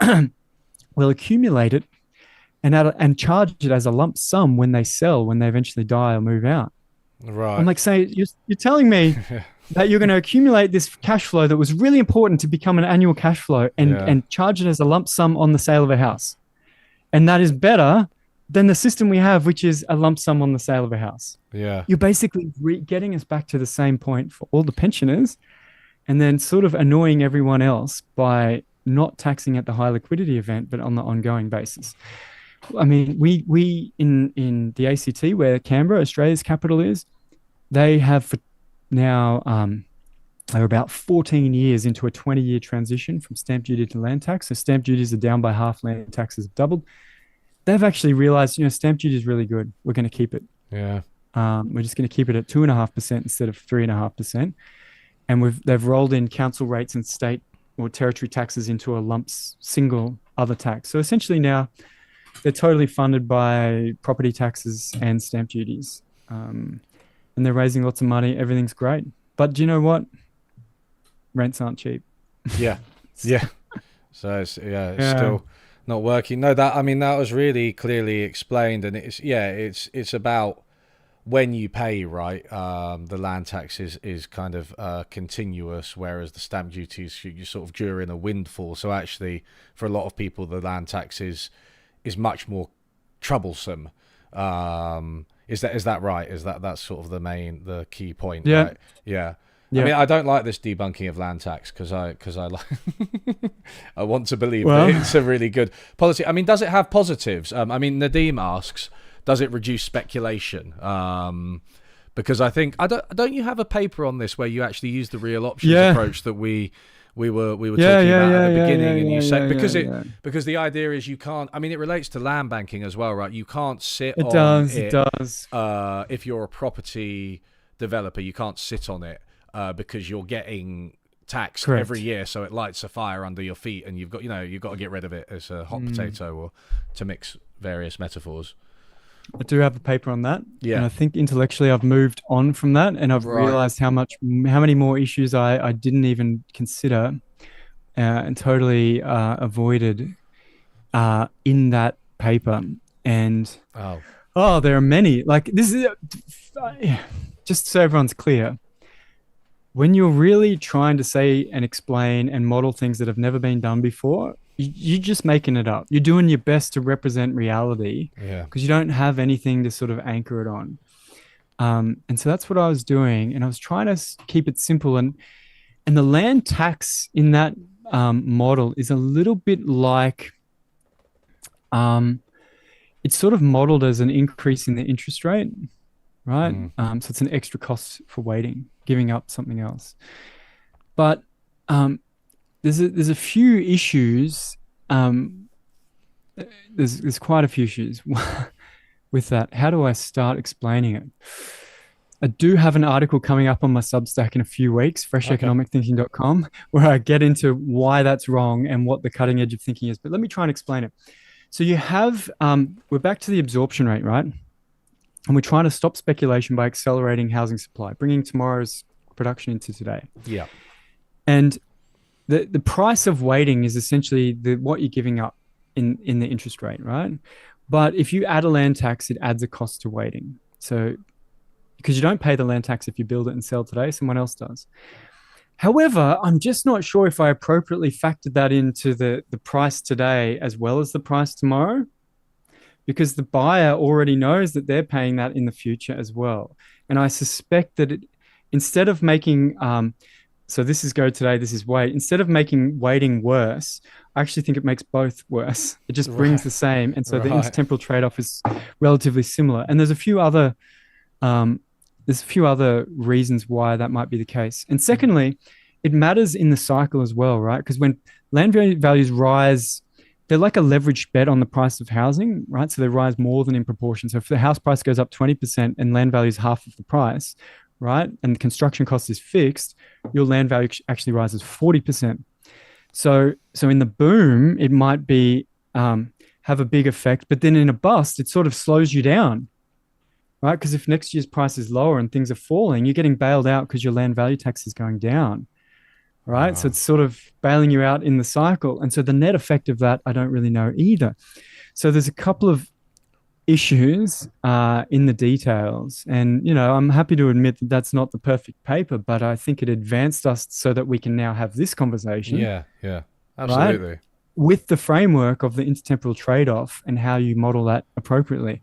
accumulate it and charge it as a lump sum when they sell, when they eventually die or move out. Right. I'm like, say, you're telling me that you're going to accumulate this cash flow that was really important to become an annual cash flow and charge it as a lump sum on the sale of a house. And that is better than the system we have, which is a lump sum on the sale of a house. Yeah. You're basically getting us back to the same point for all the pensioners and then sort of annoying everyone else by not taxing at the high liquidity event, but on the ongoing basis. I mean, we in the ACT, where Canberra, Australia's capital is, they have for now, they're about 14 years into a 20-year transition from stamp duty to land tax. So stamp duties are down by half, land taxes have doubled. They've actually realized, stamp duty is really good. We're going to keep it. Yeah. We're just going to keep it at 2.5% instead of 3.5%. And they've rolled in council rates and state or territory taxes into a single other tax. So essentially now they're totally funded by property taxes and stamp duties. And they're raising lots of money. Everything's great. But do you know what? Rents aren't cheap. Yeah. Yeah. So it's still not working. No, that was really clearly explained, and it's about when you pay, right? The land tax is kind of continuous, whereas the stamp duty is you sort of during a windfall. So actually, for a lot of people, the land tax is much more troublesome. Is that right? Is that's sort of the key point? Yeah. Right? Yeah. I Yeah. mean, I don't like this debunking of land tax because I like I want to believe that Well, it's a really good policy. I mean, does it have positives? I mean, Nadeem asks, does it reduce speculation? Because I think don't you have a paper on this where you actually use the real options yeah. approach that we were Yeah, talking yeah, about at yeah, the yeah, yeah, beginning, and yeah, you say yeah, yeah, yeah. because the idea is you can't. I mean, it relates to land banking as well, right? You can't sit It on does. It it does. if you're a property developer. You can't sit on it because you're getting taxed every Correct. year, so it lights a fire under your feet, and you've got to get rid of it as a hot potato, or to mix various metaphors. I do have a paper on that, and Yeah, I think intellectually I've moved on from that, and I've right. realized how many more issues I didn't even consider and totally avoided in that paper. And Oh, oh, there are many. Like this is just so everyone's clear. When you're really trying to say and explain and model things that have never been done before, you're just making it up. You're doing your best to represent reality yeah. because you don't have anything to sort of anchor it on. And so that's what I was doing, and I was trying to keep it simple. And the land tax in that model is a little bit like it's sort of modeled as an increase in the interest rate, right? Mm. So it's an extra cost for waiting, giving up something else. But um, there's a few issues. There's quite a few issues with that. How do I start explaining it? I do have an article coming up on my Substack in a few weeks, Okay. fresheconomicthinking.com, where I get into why that's wrong and what the cutting edge of thinking is. But let me try and explain it. So you have, we're back to the absorption rate, right? And we're trying to stop speculation by accelerating housing supply, bringing tomorrow's production into today. Yeah. And the price of waiting is essentially what you're giving up in the interest rate, right? But if you add a land tax, it adds a cost to waiting. So because you don't pay the land tax if you build it and sell today, someone else does. However, I'm just not sure if I appropriately factored that into the price today as well as the price tomorrow, because the buyer already knows that they're paying that in the future as well. And I suspect that instead of making, so this is go today, this is wait, instead of making waiting worse, I actually think it makes both worse. It just brings Right. the same. And so the Right. intertemporal trade-off is relatively similar. And um, there's a few other reasons why that might be the case. And secondly, it matters in the cycle as well, right? Because when land values rise, they're like a leveraged bet on the price of housing, right? So they rise more than in proportion. So if the house price goes up 20% and land value is half of the price, right? And the construction cost is fixed, your land value actually rises 40%. So in the boom, it might be have a big effect, but then in a bust, it sort of slows you down, right? Because if next year's price is lower and things are falling, you're getting bailed out because your land value tax is going down, right? So Wow. it's sort of bailing you out in the cycle. And so the net effect of that, I don't really know either. So there's a couple of issues in the details. And, I'm happy to admit that that's not the perfect paper, but I think it advanced us so that we can now have this conversation, Yeah. Yeah. right? Absolutely. With the framework of the intertemporal trade-off and how you model that appropriately.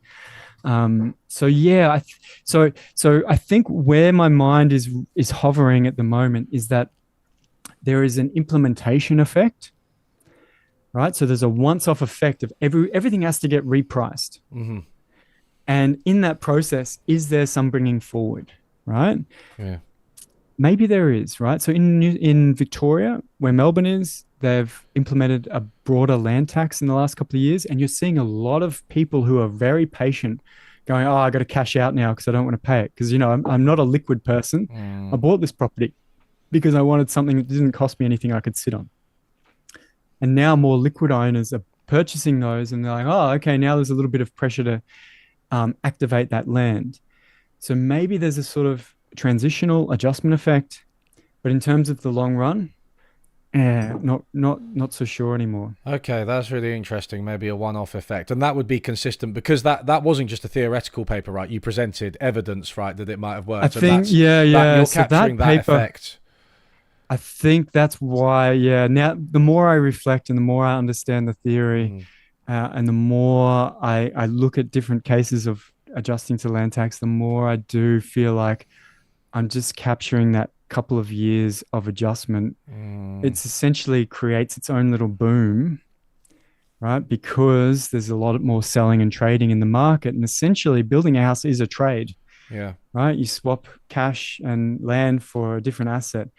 So yeah, so I think where my mind is hovering at the moment is that there is an implementation effect, right? So there's a once-off effect of everything has to get repriced, Mm-hmm. and in that process, is there some bringing forward, right? Yeah. Maybe there is, right? So in Victoria, where Melbourne is, they've implemented a broader land tax in the last couple of years, and you're seeing a lot of people who are very patient going, oh, I got to cash out now because I don't want to pay it. Because, I'm not a liquid person. I Mm. bought this property because I wanted something that didn't cost me anything I could sit on. And now more liquid owners are purchasing those, and they're like, oh, okay, now there's a little bit of pressure to activate that land. So maybe there's a sort of transitional adjustment effect, but in terms of the long run, not so sure anymore. Okay, that's really interesting. Maybe a one-off effect, and that would be consistent because that wasn't just a theoretical paper, right? You presented evidence, right, that it might have I worked, and think, that's yeah, that yeah. you're So capturing that that paper, effect. I think that's why, yeah. Now, the more I reflect and the more I understand the theory, Mm. and the more I look at different cases of adjusting to land tax, the more I do feel like I'm just capturing that couple of years of adjustment, it's essentially creates its own little boom, right? Because there's a lot more selling and trading in the market. And essentially, building a house is a trade, Yeah. right? You swap cash and land for a different asset.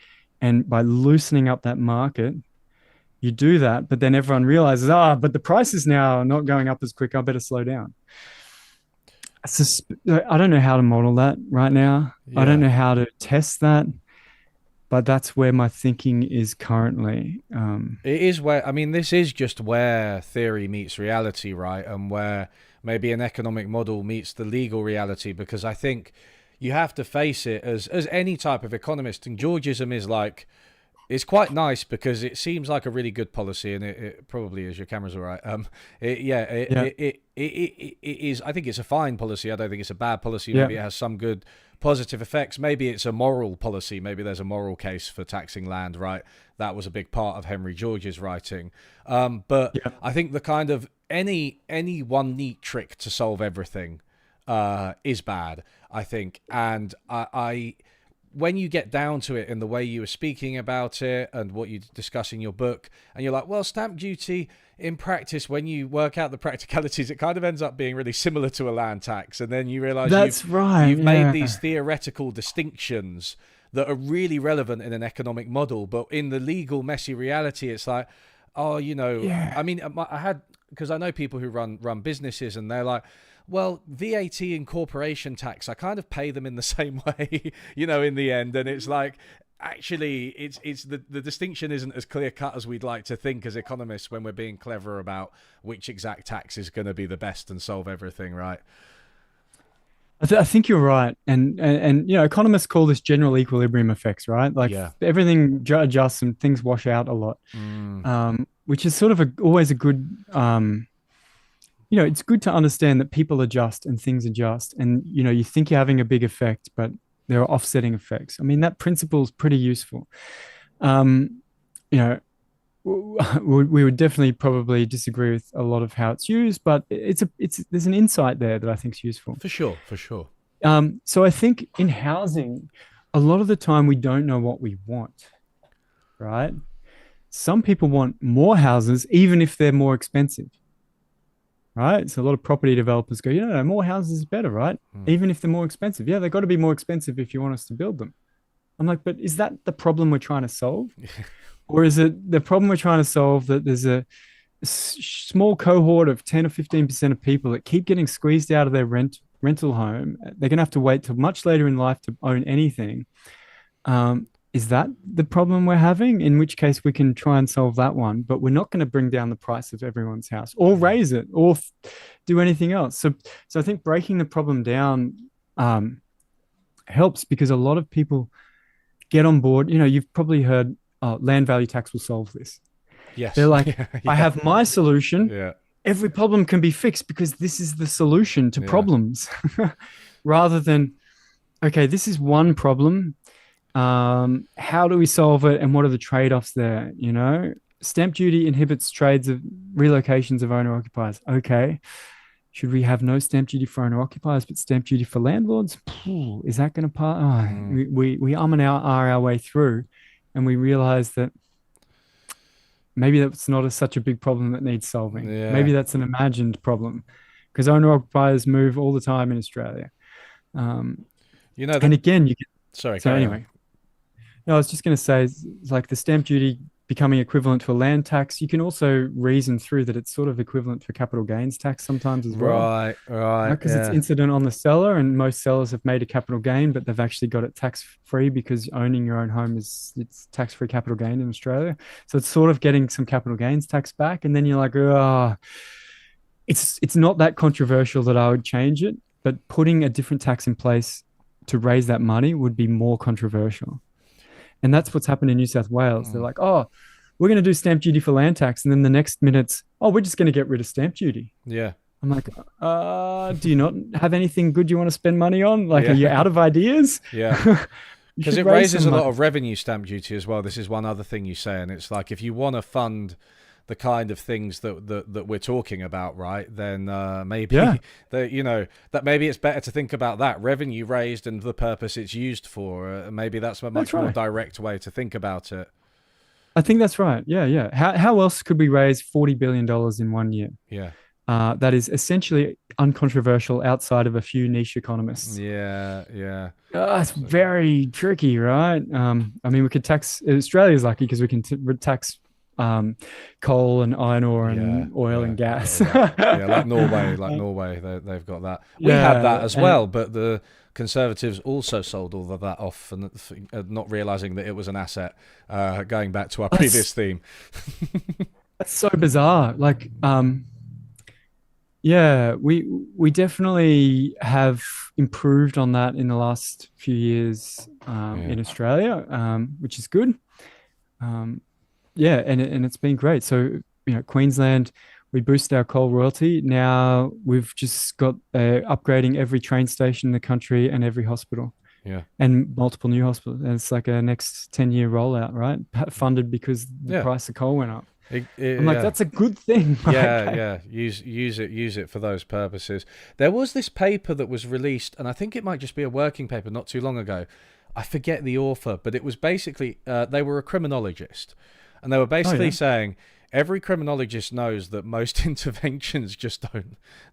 And by loosening up that market, you do that. But then everyone realizes, but the price is now not going up as quick. I better slow down. I don't know how to model that right now. I don't Yeah. know how to test that, but that's where my thinking is currently. It is where, I mean, this is just where theory meets reality, right? And where maybe an economic model meets the legal reality, because I think you have to face it as any type of economist. And Georgism is like, it's quite nice because it seems like a really good policy, and it probably is. Your camera's all right. Yeah, It is. I think it's a fine policy. I don't think it's a bad policy. yeah, Maybe it has some good positive effects. Maybe it's a moral policy. Maybe there's a moral case for taxing land, right? That was a big part of Henry George's writing. But yeah. I think the kind of any one neat trick to solve everything is bad, I think. And I when you get down to it in the way you were speaking about it and what you discuss in your book, and you're like, well, stamp duty in practice, when you work out the practicalities, it kind of ends up being really similar to a land tax. And then you realize That's right. you've made Yeah, these theoretical distinctions that are really relevant in an economic model, but in the legal messy reality, it's like, yeah, I mean, I had, because I know people who run businesses, and they're like, well, VAT and corporation tax, I kind of pay them in the same way, in the end. And it's like, actually, it's the distinction isn't as clear cut as we'd like to think as economists when we're being clever about which exact tax is going to be the best and solve everything, right? I think you're right, and economists call this general equilibrium effects, right? Like Yeah. everything adjusts and things wash out a lot, which is sort of always a good. It's good to understand that people adjust and things adjust, and you think you're having a big effect, but there are offsetting effects. I mean, that principle is pretty useful. Um, you know, we would definitely probably disagree with a lot of how it's used, but there's an insight there that I think is useful. For sure, for sure. So I think in housing, a lot of the time we don't know what we want, right? Some people want more houses, even if they're more expensive, right? So a lot of property developers go, more houses is better, right? Even if they're more expensive. Yeah, they've got to be more expensive if you want us to build them. I'm like, but is that the problem we're trying to solve? Or is it the problem we're trying to solve that there's a small cohort of 10 or 15% of people that keep getting squeezed out of their rental home? They're going to have to wait till much later in life to own anything. Is that the problem we're having? In which case we can try and solve that one, but we're not going to bring down the price of everyone's house or raise it or do anything else. So I think breaking the problem down helps, because a lot of people get on board. You've probably heard land value tax will solve this. Yes. They're like, Yeah. I have my solution. Yeah. Every problem can be fixed because this is the solution to problems, rather than, okay, this is one problem. How do we solve it, and what are the trade-offs there? Stamp duty inhibits trades of relocations of owner occupiers. Okay, should we have no stamp duty for owner occupiers but stamp duty for landlords? Is that going to pass? We and our way through, and we realize that maybe that's not such a big problem that needs solving. Maybe that's an imagined problem, because owner occupiers move all the time in Australia. And again, you can. Sorry. So anyway. No, I was just going to say, it's like the stamp duty becoming equivalent to a land tax. You can also reason through that it's sort of equivalent for capital gains tax sometimes as well. Right. Because it's incident on the seller, and most sellers have made a capital gain, but they've actually got it tax free, because owning your own home it's tax free capital gain in Australia. So it's sort of getting some capital gains tax back, and then you're like, it's not that controversial that I would change it, but putting a different tax in place to raise that money would be more controversial. And that's what's happened in New South Wales. They're like, we're going to do stamp duty for land tax. And then the next minute's, we're just going to get rid of stamp duty. Yeah. I'm like, do you not have anything good you want to spend money on? Like, are you out of ideas? Yeah. Because it raises a lot of revenue, stamp duty as well. This is one other thing you say. And it's like, if you want to fund the kind of things that we're talking about, right, then Yeah, maybe that maybe it's better to think about that revenue raised and the purpose it's used for. Maybe that's a that's much more right. direct way to think about it. I think that's right. Yeah, yeah. How else could we raise $40 billion in 1 year? Yeah, That is essentially uncontroversial outside of a few niche economists. yeah, yeah. It's Absolutely. very tricky, right? I mean, we could tax Australia's lucky because we can tax um, coal and iron ore Yeah, and oil yeah, and we've got all gas. that. Yeah, like Norway, they've got that. We had that Yeah, as and well, but the Conservatives also sold all of that off, and not realizing that it was an asset. Going back to our that's previous theme. that's so bizarre. Like, yeah, we definitely have improved on that in the last few years Yeah, in Australia, which is good. Um, yeah, and it's been great. So, Queensland, we boosted our coal royalty. Now we've just got upgrading every train station in the country and every hospital yeah, and multiple new hospitals. And it's like a next 10-year rollout, right? Funded because the yeah, price of coal went up. I'm like, yeah. that's a good thing, right? Yeah, Like, yeah. Use it for those purposes. There was this paper that was released, and I think it might just be a working paper not too long ago. I forget the author, but it was basically they were a criminologist, and they were oh basically yeah, saying every criminologist knows that most interventions just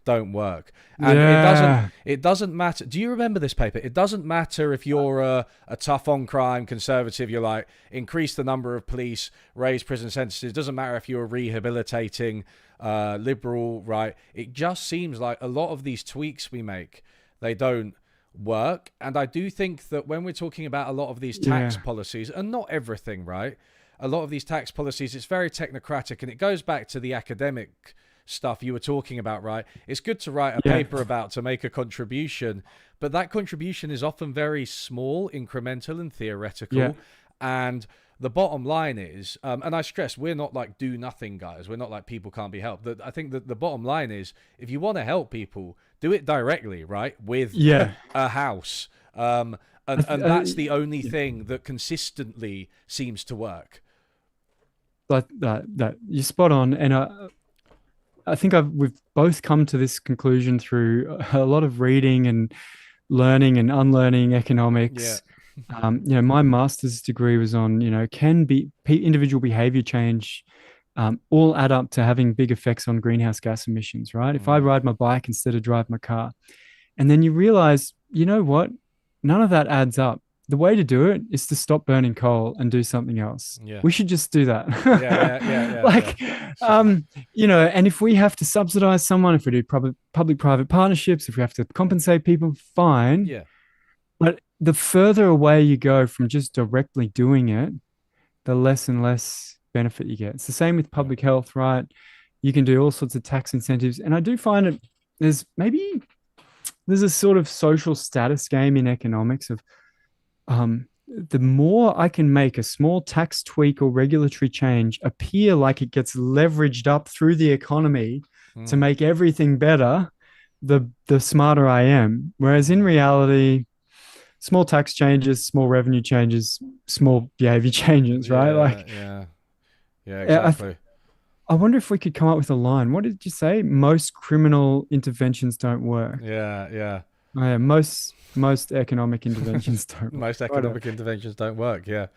don't work, and yeah, it doesn't matter. Do you remember this paper? It doesn't matter if you're a tough on crime conservative. You're like increase the number of police, raise prison sentences. It doesn't matter if you're rehabilitating liberal, right? It just seems like a lot of these tweaks we make, they don't work. And I do think that when we're talking about a lot of these tax yeah, policies, and not everything, right? A lot of these tax policies, it's very technocratic, and it goes back to the academic stuff you were talking about, right? It's good to write a yeah, paper about to make a contribution, but that contribution is often very small, incremental, and yeah, theoretical. And the bottom line is, and I stress, we're not like do nothing guys. We're not like people can't be helped. I think that the bottom line is, if you want to help people, do it directly, right? With yeah. a house. And that's the only Yeah. thing that consistently seems to work. That you're spot on, and I think we've both come to this conclusion through a lot of reading and learning and unlearning Yeah. economics. My master's degree was on, can be individual behavior change all add up to having big effects on greenhouse gas emissions, right? If I Mm, ride my bike instead of drive my car, and then you realize, you know what? None of that adds up. The way to do it is to stop burning coal and do something else. yeah. We should just do that. Yeah. Yeah. Yeah. Yeah. Yeah. Like, and if we have to subsidize someone, if we do public private partnerships, if we have to compensate people, fine. Yeah. But the further away you go from just directly doing it, the less and less benefit you get. It's the same with Yeah. public health, right? You can do all sorts of tax incentives. And I do find it there's maybe there's a sort of social status game in economics of the more I can make a small tax tweak or regulatory change appear like it gets leveraged up through the economy to Mm, make everything better, the smarter I am. Whereas in mm. reality, small tax changes, small revenue changes, small behavior changes, right? Yeah. Like, Yeah. Yeah. I, Exactly. I wonder if we could come up with a line. What did you say? Most criminal interventions don't work. Yeah. Yeah. Oh, yeah, most economic interventions don't work. Most Right. economic interventions don't work. Yeah.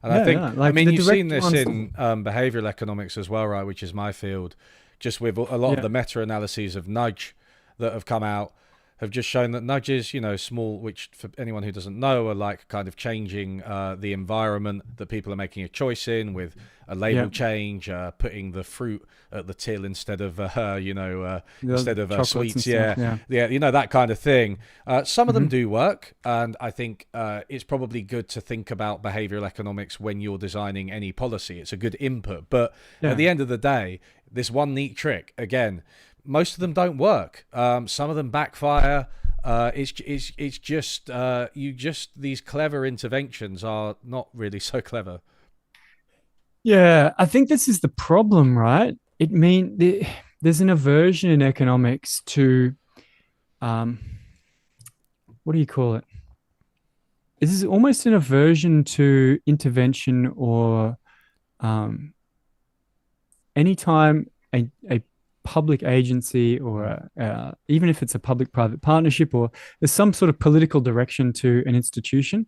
And I Yeah, think, yeah. I Like mean, the you've seen direct this ones. in behavioral economics as well, right? Which is my field. Just with a lot of Yeah, the meta analyses of nudge that have come out have just shown that nudges, small, which for anyone who doesn't know, are like kind of changing the environment that people are making a choice in with a yeah. label change, putting the fruit at the till instead of, The instead of chocolates and sweets. stuff. Yeah. Yeah. Yeah. That kind of thing. Some of them Hmm. do work. And I think it's probably good to think about behavioral economics when you're designing any policy. It's a good input. But at Yeah. the end of the day, this one neat trick, again, most of them don't work. Some of them backfire. It's just these clever interventions are not really so clever. Yeah. I think this is the problem, right? There's an aversion in economics to um, what do you call it? This is almost an aversion to intervention or um, anytime a public agency or even if it's a public-private partnership or there's some sort of political direction to an institution,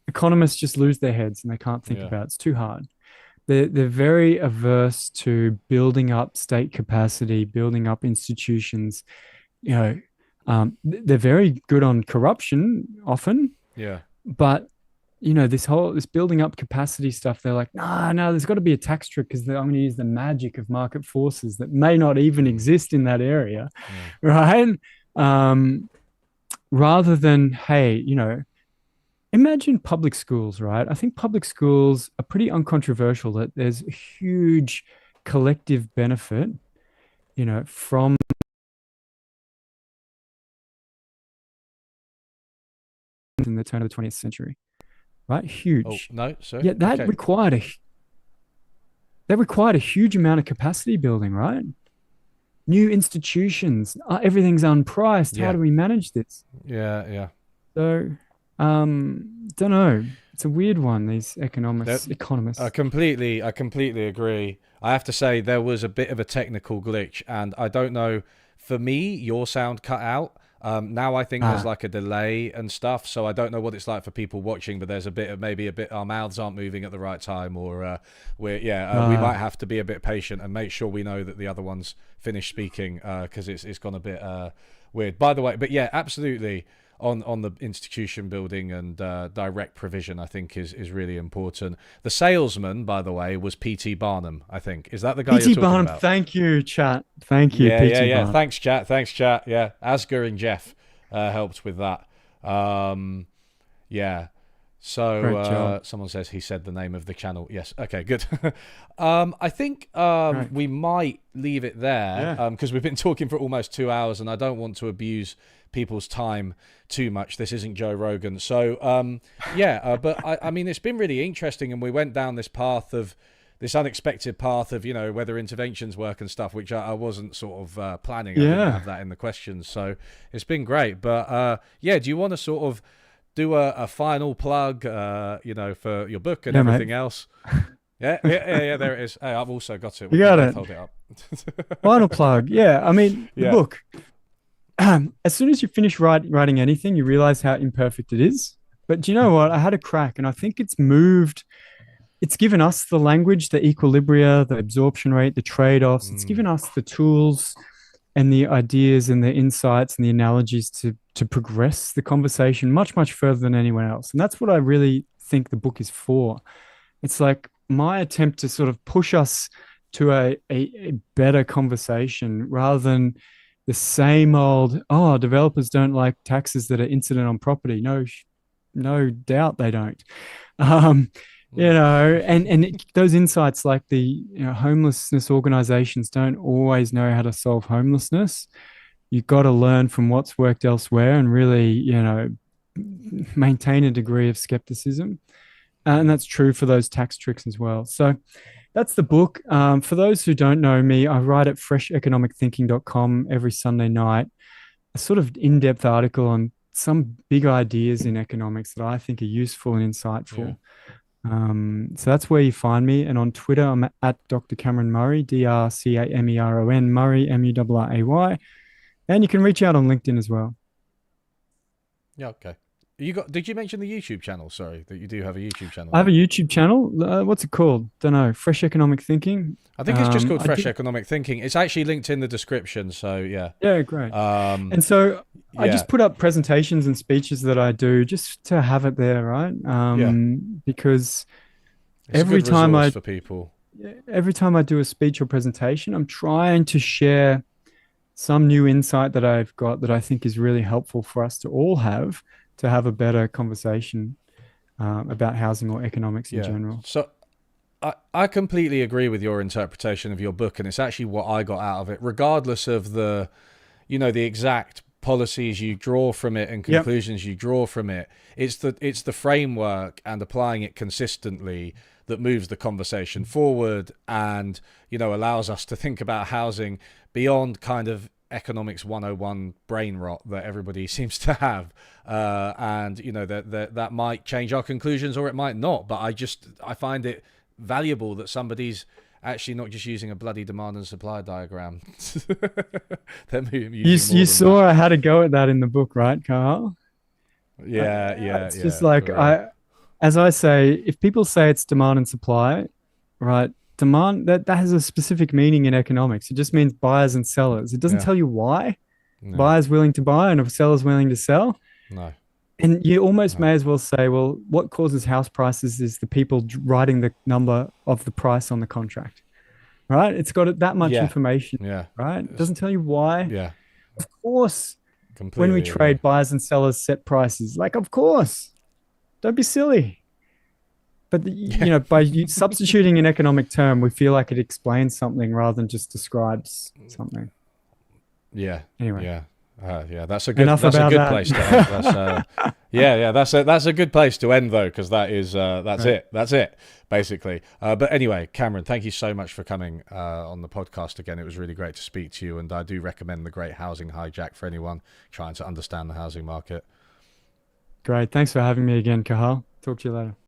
economists just lose their heads and they can't think Yeah. about it. It's too hard. They're very averse to building up state capacity, building up institutions. You know, they're very good on corruption often, Yeah. but this building up capacity stuff, they're like, nah, no, there's got to be a tax trick because I'm going to use the magic of market forces that may not even exist in that area, Yeah. right? Um, Rather than, hey, imagine public schools, right? I think public schools are pretty uncontroversial that there's a huge collective benefit, from in the turn of the 20th century, right? Oh, Huge. no, sorry. Yet that Okay. required a huge amount of capacity building, right? New institutions, everything's unpriced. How Yeah. do we manage this? Yeah. Yeah. So, don't know. It's a weird one. These That economists. I completely agree. I have to say there was a bit of a technical glitch, and I don't know. For me, your sound cut out. Now I think there's Ah, like a delay and stuff, so I don't know what it's like for people watching. But there's a bit of maybe a bit our mouths aren't moving at the right time, or we might have to be a bit patient and make sure we know that the other one's finished speaking because it's gone a bit weird. By the way, but yeah, absolutely on the institution building and direct provision, I think is really important. The salesman, by the way, was P.T. Barnum. I think is that the guy you're P.T. talking Barnum. about? Thank you, chat. Thank you, Yeah, yeah, P.T. yeah. Barnum. Thanks, chat. Thanks, chat. Yeah, Asger and Jeff helped with that. Um, yeah. So Great job. someone says he said the name of the channel. Yes. Okay. Good. I think Great. we might leave it there Yeah. because we've been talking for almost 2 hours, and I don't want to abuse people's time too much. This isn't Joe Rogan. So but I mean, it's been really interesting, and we went down this path of this unexpected path of whether interventions work and stuff, which I wasn't sort of planning. I didn't Yeah. have that in the questions, so it's been great. But yeah, do you want to sort of do a final plug, for your book and Yeah, mate. everything else? Yeah. There it is. Hey, I've also got it. You We can got both it. hold it up. Final plug. Yeah. I mean, the Yeah. book. As soon as you finish writing anything, you realize how imperfect it is. But do you know what? I had a crack, and I think it's given us the language, the equilibria, the absorption rate, the trade-offs. It's Mm, given us the tools and the ideas and the insights and the analogies to progress the conversation much, much further than anyone else. And that's what I really think the book is for. It's like my attempt to sort of push us to a better conversation rather than the same old, oh, developers don't like taxes that are incident on property. No, no doubt they don't. Um, mm, those insights like the homelessness organizations don't always know how to solve homelessness. You've got to learn from what's worked elsewhere and really, maintain a degree of skepticism. And mm. that's true for those tax tricks as well. So that's the book. For those who don't know me, I write at fresheconomicthinking.com every Sunday night, a sort of in-depth article on some big ideas in economics that I think are useful and Yeah. insightful. So that's where you find me. And on Twitter, I'm at Dr. Cameron Murray, DrCameron, Murray, Murray. And you can reach out on LinkedIn as well. Yeah. Okay. Did you mention the YouTube channel? Sorry, that you do have a YouTube channel. I have a YouTube channel. What's it called? Don't know. Fresh Economic Thinking. I think it's just called I Fresh do. Economic Thinking. It's actually linked in the description. So yeah. Yeah, great. Um, And so I yeah. just put up presentations and speeches that I do just to have it there, right? Yeah. Because It's a every good time resource I for people. every time I do a speech or presentation, I'm trying to share some new insight that I've got that I think is really helpful for us to have a better conversation about housing or economics in Yeah. general. So I completely agree with your interpretation of your book, and it's actually what I got out of it, regardless of the exact policies you draw from it and Yep. conclusions you draw from it. It's the framework and applying it consistently that moves the conversation forward and allows us to think about housing beyond kind of economics 101 brain rot that everybody seems to have, and that might change our conclusions or it might not, but I find it valuable that somebody's actually not just using a bloody demand and supply diagram. They're using You more than that. saw I had a go at that in the book, right, Carl? Yeah, It's just yeah, like for real. as I say, if people say it's demand and supply, right? Demand that has a specific meaning in economics. It just means buyers and sellers. It doesn't Yeah, tell you why no, buyers willing to buy and a seller's willing to sell. no, And you almost no. may as well say, well, what causes house prices is the people writing the number of the price on the contract, right? It's got that much Yeah, information, yeah, right? It it's, doesn't tell you why. yeah. Of course, when we Completely agree. trade, buyers and sellers set prices. Like, of course, don't be silly. But Yeah, by substituting an economic term, we feel like it explains something rather than just describes something. yeah, Anyway, yeah, yeah. enough That's a about good place to end. That's that. yeah. That's a good place to end though, because that's Right. it. That's it basically. But anyway, Cameron, thank you so much for coming on the podcast again. It was really great to speak to you, and I do recommend the Great Housing Hijack for anyone trying to understand the housing market. Great. Thanks for having me again, Kahal. Talk to you later.